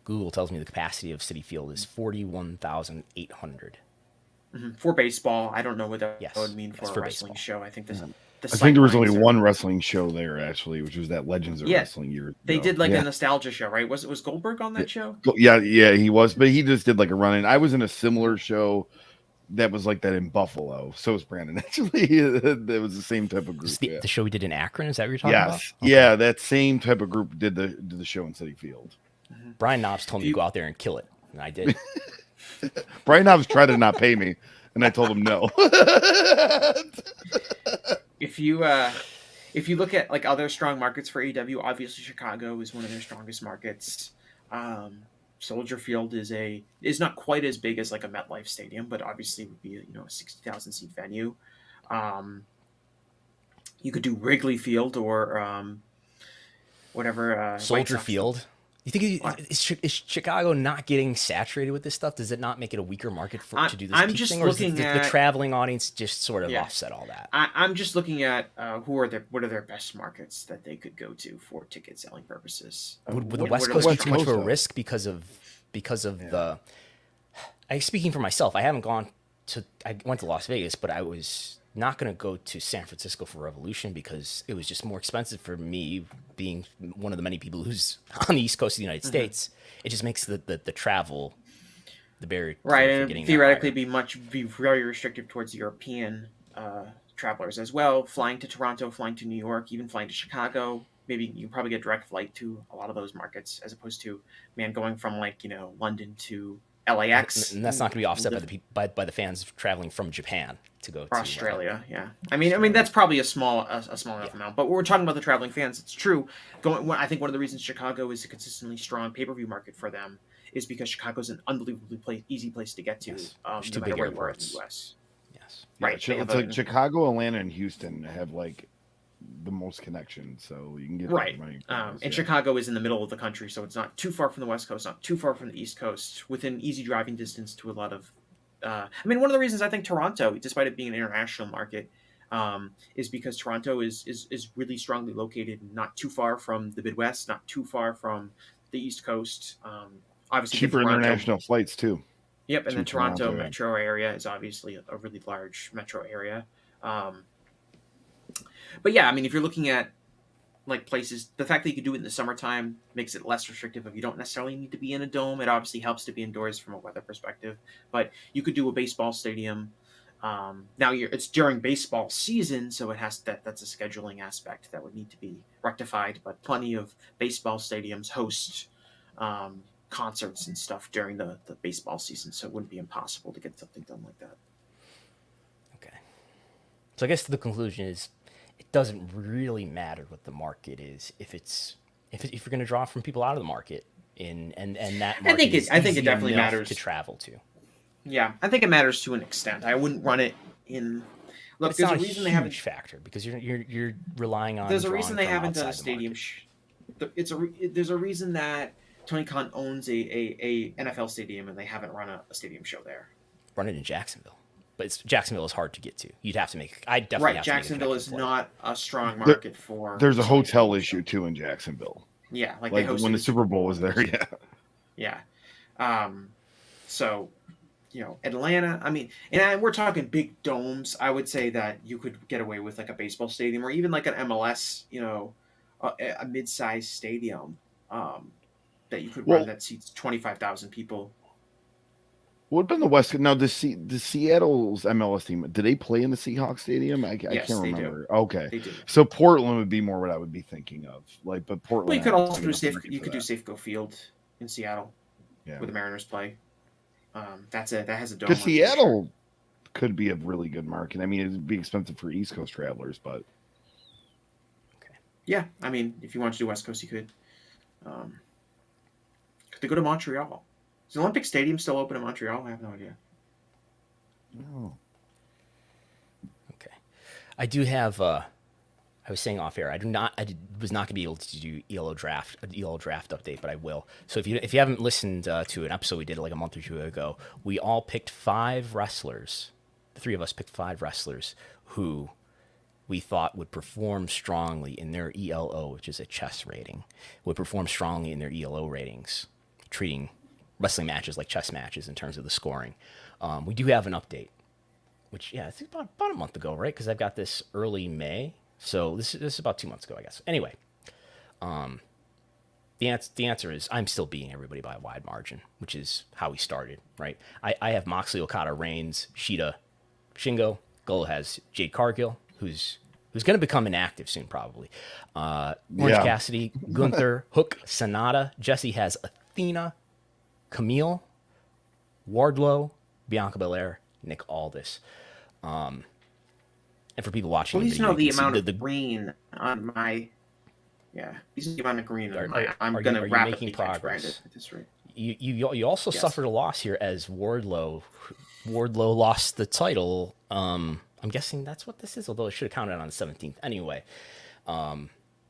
Google tells me the capacity of Citi Field is 41,800. For baseball. I don't know what that would mean for a wrestling baseball. show. I think I think there was only one wrestling show there, actually, which was that Legends of Wrestling year. They did a nostalgia show, right? Was Goldberg on that show? Yeah, he was, but he just did like a run-in. I was in a similar show that was like that in Buffalo. So was Brandon, actually. It was the same type of group. The show we did in Akron, is that what you're talking about? Yes. Okay. Yeah, that same type of group did the show in Citi Field. Brian Knobs told me to go out there and kill it, and I did. Brian Knobs tried to not pay me, and I told him no. If you look at like other strong markets for AEW, obviously Chicago is one of their strongest markets. Soldier Field is not quite as big as like a MetLife Stadium, but obviously would be a 60,000 seat venue. You could do Wrigley Field or whatever. Soldier Field. You think is Chicago not getting saturated with this stuff? Does it not make it a weaker market to do this? I'm just thing, looking or does at the traveling audience just sort of offset all that. I'm just looking at what are their best markets that they could go to for ticket selling purposes. Would the West Coast be too much of a risk because of the? Speaking for myself, I went to Las Vegas, but I was not going to go to San Francisco for Revolution because it was just more expensive for me, being one of the many people who's on the East Coast of the United States. It just makes the travel, the barrier, right, and theoretically be very restrictive towards European travelers as well. Flying to Toronto, flying to New York, even flying to Chicago. Maybe you can probably get direct flight to a lot of those markets, as opposed to going from London to LAX. And that's not going to be offset by the fans traveling from Japan to go to Australia. I mean that's probably a small enough amount. But we're talking about the traveling fans. It's true. I think one of the reasons Chicago is a consistently strong pay-per-view market for them is because Chicago's an unbelievably easy place to get to. Yes. No matter where you are in the U.S. Yes. Right. It's like Chicago, Atlanta, and Houston have like the most connections, so you can get right. money. And Chicago is in the middle of the country, so it's not too far from the West Coast, not too far from the East Coast, within easy driving distance to a lot of. I mean, one of the reasons I think Toronto, despite it being an international market, is because Toronto is really strongly located, not too far from the Midwest, not too far from the East Coast. Obviously, cheaper international flights too. Yep, and the Toronto metro area is obviously a really large metro area. But yeah, I mean, if you're looking at like places, the fact that you can do it in the summertime makes it less restrictive. If you don't necessarily need to be in a dome, it obviously helps to be indoors from a weather perspective. But you could do a baseball stadium. Now it's during baseball season, so that's a scheduling aspect that would need to be rectified. But plenty of baseball stadiums host concerts and stuff during the baseball season, so it wouldn't be impossible to get something done like that. Okay. So I guess the conclusion is it doesn't really matter what the market is if you're going to draw from people out of the market and that market I think it definitely matters to travel to. Yeah, I think it matters to an extent. I wouldn't run it in. Look, it's not a huge factor because you're relying on. There's a reason they haven't done a stadium. There's a reason that Tony Khan owns a NFL stadium and they haven't run a stadium show there. Run it in Jacksonville, but Jacksonville is hard to get to. You'd have to make. I definitely right. Have Jacksonville to is not a strong market for. There's a hotel issue too in Jacksonville. Yeah, like when the Super Bowl was there. Yeah. Yeah. So, Atlanta. I mean, and we're talking big domes. I would say that you could get away with like a baseball stadium or even like an MLS. A mid-sized stadium. That you could run that seats 25,000 people. What about the West? Now, the Seattle's MLS team, do they play in the Seahawks Stadium? I can't remember. Do. Okay, they do. So Portland would be more what I would be thinking of. But Portland. Well, you could also do Safeco Field in Seattle, where the Mariners play. That has a dome. Because Seattle could be a really good market. I mean, it'd be expensive for East Coast travelers, but okay. Yeah, I mean, if you want to do West Coast, you could. Could they go to Montreal? Is the Olympic Stadium still open in Montreal? I have no idea. No. Okay. I do have. I was saying off air. I was not going to be able to do ELO draft update, but I will. So if you haven't listened to an episode we did like a month or two ago, we all picked 5 wrestlers. The 3 of us picked 5 wrestlers who we thought would perform strongly in their ELO, which is a chess rating, would perform strongly in their ELO ratings, treating wrestling matches like chess matches in terms of the scoring. We do have an update, which, it's about a month ago, right? Because I've got this early May. So this is about 2 months ago, I guess. Anyway, the answer is I'm still beating everybody by a wide margin, which is how we started, right? I have Moxley, Okada, Reigns, Shida, Shingo. Gullo has Jade Cargill, who's going to become inactive soon, probably. Orange Cassidy, Gunther, Hook, Sonata. Jesse has Athena, Camille, Wardlow, Bianca Belair, Nick Aldis. And for people watching, these know the amount of green on my. Yeah, these are the amount of green on my. I'm going to rapidly catch Brandon at this rate. You also suffered a loss here as Wardlow lost the title. I'm guessing that's what this is, although it should have counted on the 17th. Anyway,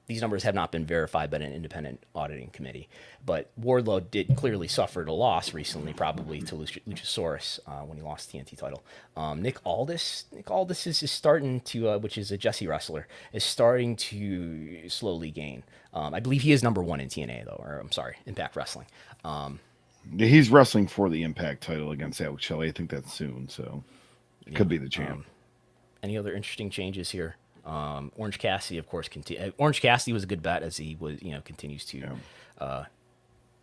these numbers have not been verified by an independent auditing committee. But Wardlow did clearly suffer a loss recently, probably to Luchasaurus when he lost the TNT title. Nick Aldis is starting to, which is a Jesse wrestler, is starting to slowly gain. I believe he is number 1 in TNA, though, or I'm sorry, Impact Wrestling. He's wrestling for the Impact title against Alex Shelley. I think that's soon, so it could be the champ. Any other interesting changes here? Orange Cassidy, of course, Orange Cassidy was a good bet as he was, continues to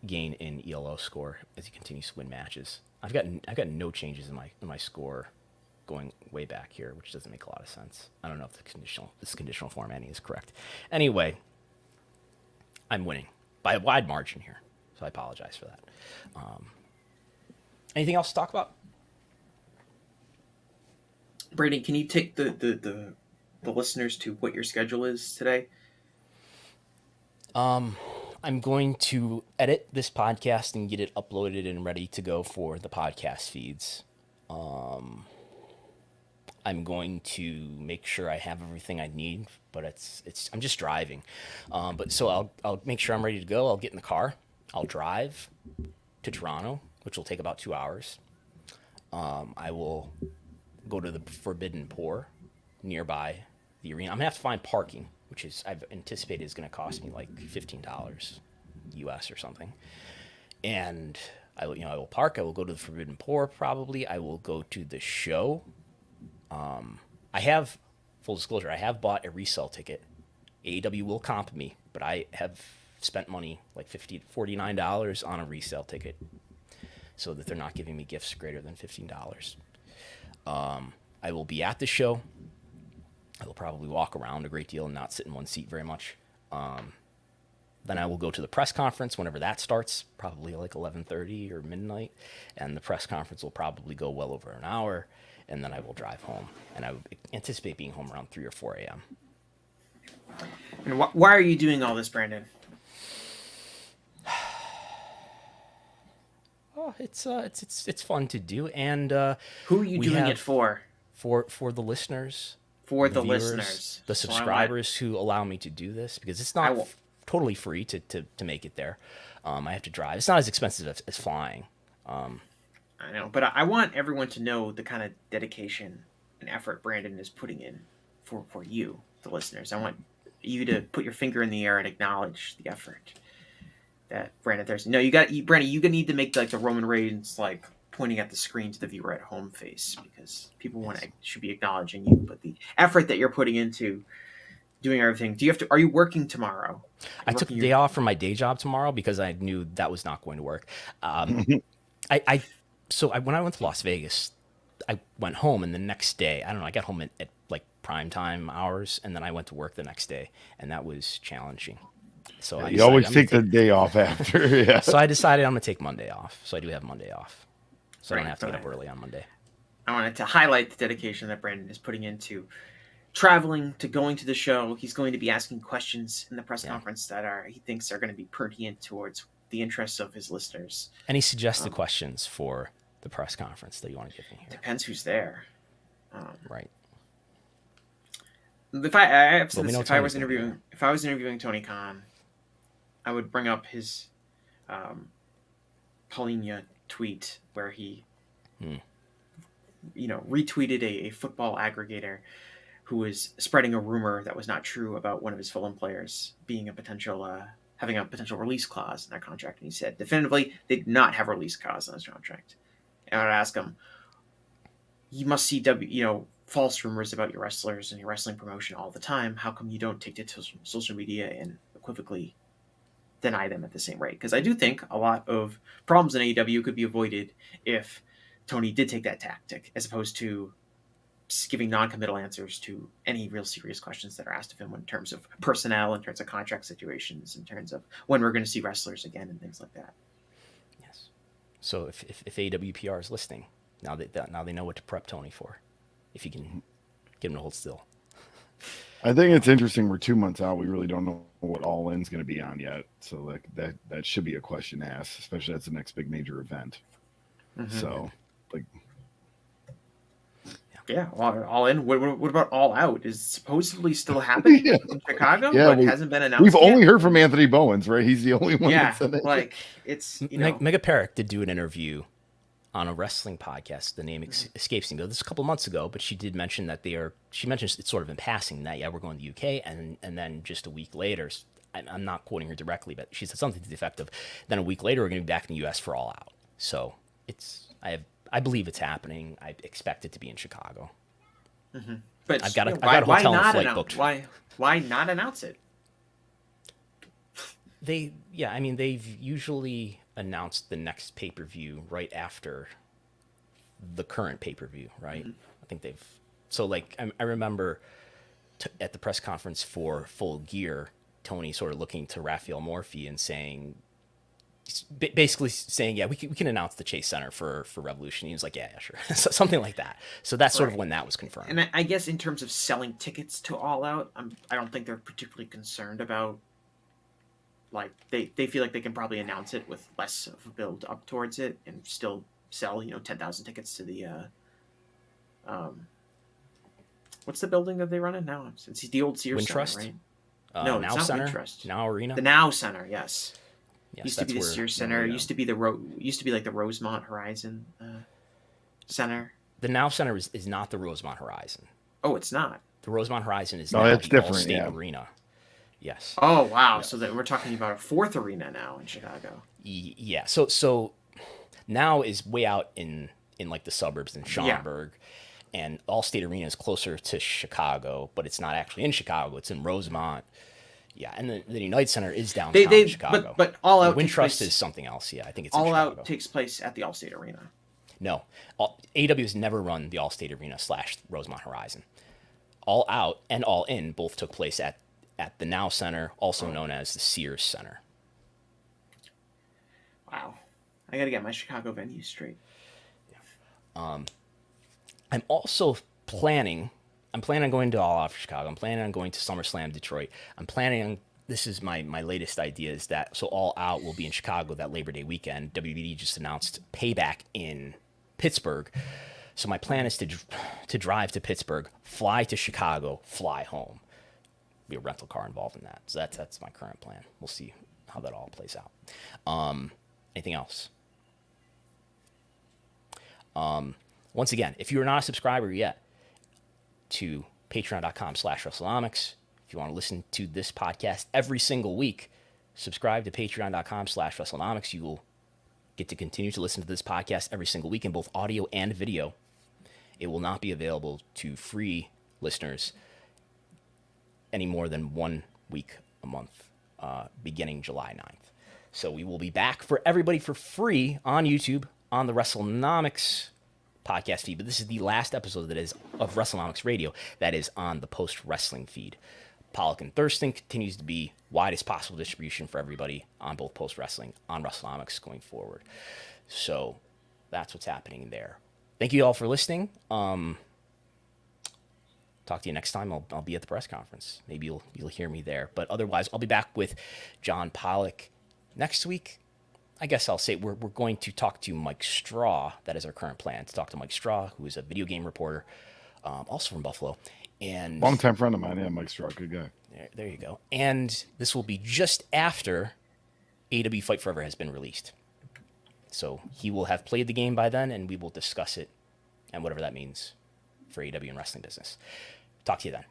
gain in ELO score as he continues to win matches. I've got no changes in my score going way back here, which doesn't make a lot of sense. I don't know if this conditional formatting is correct. Anyway, I'm winning by a wide margin here, so I apologize for that. Anything else to talk about? Brady, can you take the listeners to what your schedule is today? I'm going to edit this podcast and get it uploaded and ready to go for the podcast feeds. I'm going to make sure I have everything I need, but I'm just driving. But so I'll make sure I'm ready to go. I'll get in the car. I'll drive to Toronto, which will take about 2 hours. I will go to the Forbidden Pour nearby the arena. I'm gonna have to find parking, which I've anticipated is gonna cost me like $15 US or something. And I will park. I will go to the Forbidden Pour probably. I will go to the show. I have, full disclosure, I have bought a resale ticket. AEW will comp me, but I have spent money like $49 on a resale ticket so that they're not giving me gifts greater than $15. I will be at the show. I will probably walk around a great deal and not sit in one seat very much. Then I will go to the press conference whenever that starts, probably like 11:30 or midnight, and the press conference will probably go well over an hour, and then I will drive home. And I would anticipate being home around 3 or 4 a.m. And why are you doing all this, Brandon? Oh, it's fun to do, and who are you doing it for? For the listeners, for the viewers, listeners, the subscribers who allow me to do this, because it's not totally free to make it there. I have to drive. It's not as expensive as flying. I know, but I want everyone to know the kind of dedication and effort Brandon is putting in for you, the listeners. I want you to put your finger in the air and acknowledge the effort that Brandon Thurston. No, Brandon, you need to make like the Roman Reigns like pointing at the screen to the viewer at home face, because people should be acknowledging you, but the effort that you're putting into doing everything. Are you working tomorrow? I took a day off from my day job tomorrow because I knew that was not going to work. So when I went to Las Vegas, I went home, and the next day, I don't know, I got home at like prime time hours, and then I went to work the next day, and that was challenging. So you always take the day off after. Yeah. So I decided I'm gonna take Monday off. So I do have Monday off, so I don't have to get up early on Monday. I wanted to highlight the dedication that Brandon is putting into traveling to going to the show. He's going to be asking questions in the press conference that he thinks are going to be pertinent towards the interests of his listeners. Any suggested questions for the press conference that you want to give me here? Depends who's there. Right. If I was interviewing Tony Khan, I would bring up his Paulinia tweet where he retweeted a football aggregator who was spreading a rumor that was not true about one of his Fulham players being having a potential release clause in their contract. And he said definitively they did not have a release clause in his contract. And I would ask him, you must see false rumors about your wrestlers and your wrestling promotion all the time. How come you don't take to social media and equivocally deny them at the same rate? Because I do think a lot of problems in AEW could be avoided if Tony did take that tactic, as opposed to giving non-committal answers to any real serious questions that are asked of him in terms of personnel, in terms of contract situations, in terms of when we're going to see wrestlers again and things like that. Yes. So if AWPR is listening, now they know what to prep Tony for, if you can get him to hold still. I think it's interesting. We're 2 months out. We really don't know what All In's going to be on yet. So that should be a question asked, especially that's the next big major event. Mm-hmm. So yeah, All In. What about All Out? Is supposedly still happening in Chicago, but hasn't been announced. We've only heard from Anthony Bowens, right? He's the only one. Yeah, like it's Mega Parrick did do an interview on a wrestling podcast. The name escapes me. This was a couple months ago, but she did mention that she mentions it's sort of in passing that we're going to the UK, and then just a week later, I'm not quoting her directly, but she said something to the effect of, then a week later we're going to be back in the US for All Out. So I believe it's happening. I expect it to be in Chicago. Mm-hmm. But I've got a hotel and flight booked. Why not announce it? They've usually announced the next pay-per-view right after the current pay-per-view, right? Mm-hmm. I think I remember at the press conference for Full Gear, Tony sort of looking to Raphael Morphy and basically saying, we can announce the Chase Center for Revolution. He was like, yeah, sure. Something like that. So that's sort of when that was confirmed. And I guess in terms of selling tickets to All Out, I don't think they're particularly concerned about, like, they feel like they can probably announce it with less of a build up towards it and still sell, 10,000 tickets to the What's the building that they run in now? It's the old Sears Center, Wintrust? right? No, it's Now not Center, Wintrust. Now Arena. The Now Center, yes. Yes, Used to be the that's where- Sears Center. Used to be like the Rosemont Horizon Center. The Now Center is not the Rosemont Horizon. Oh, it's not. The Rosemont Horizon is No, now that's the different, Allstate yeah. Arena. Yes. Oh, wow. So that we're talking about a fourth arena now in Chicago. Yeah. So Now is way out in like the suburbs in Schaumburg, and Allstate Arena is closer to Chicago, but it's not actually in Chicago. It's in Rosemont. Yeah, and the Unite Center is downtown Chicago. But All Out And takes Wintrust place, is something else. Yeah, I think it's in All Chicago. Out takes place at the Allstate Arena. No, AEW has never run the Allstate Arena / Rosemont Horizon. All Out and All In both took place at the Now Center, also known as the Sears Center. Wow. I got to get my Chicago venues straight. I'm also planning on going to All Out for Chicago. I'm planning on going to SummerSlam Detroit. I'm planning on, this is my latest idea, is that, so All Out will be in Chicago that Labor Day weekend. WBD just announced Payback in Pittsburgh. So my plan is to drive to Pittsburgh, fly to Chicago, fly home. Be a rental car involved in that. So that's my current plan. We'll see how that all plays out. Anything else? Once again, if you're not a subscriber yet to patreon.com/Wrestlenomics, if you want to listen to this podcast every single week, subscribe to patreon.com/Wrestlenomics. You will get to continue to listen to this podcast every single week in both audio and video. It will not be available to free listeners any more than 1 week a month, beginning July 9th. So we will be back for everybody for free on YouTube on the Wrestlenomics podcast feed. But this is the last episode that is of Wrestlenomics Radio that is on the post-wrestling feed. Pollock and Thurston continues to be widest possible distribution for everybody on both post-wrestling on Wrestlenomics going forward. So that's what's happening there. Thank you all for listening. Talk to you next time. I'll be at the press conference. Maybe you'll hear me there. But otherwise, I'll be back with John Pollock next week. I guess I'll say we're going to talk to Mike Straw. That is our current plan, to talk to Mike Straw, who is a video game reporter, also from Buffalo. And Longtime friend of mine, yeah, Mike Straw, good guy. there you go. And this will be just after AEW Fight Forever has been released. So he will have played the game by then, and we will discuss it and whatever that means for AEW and wrestling business. Talk to you then.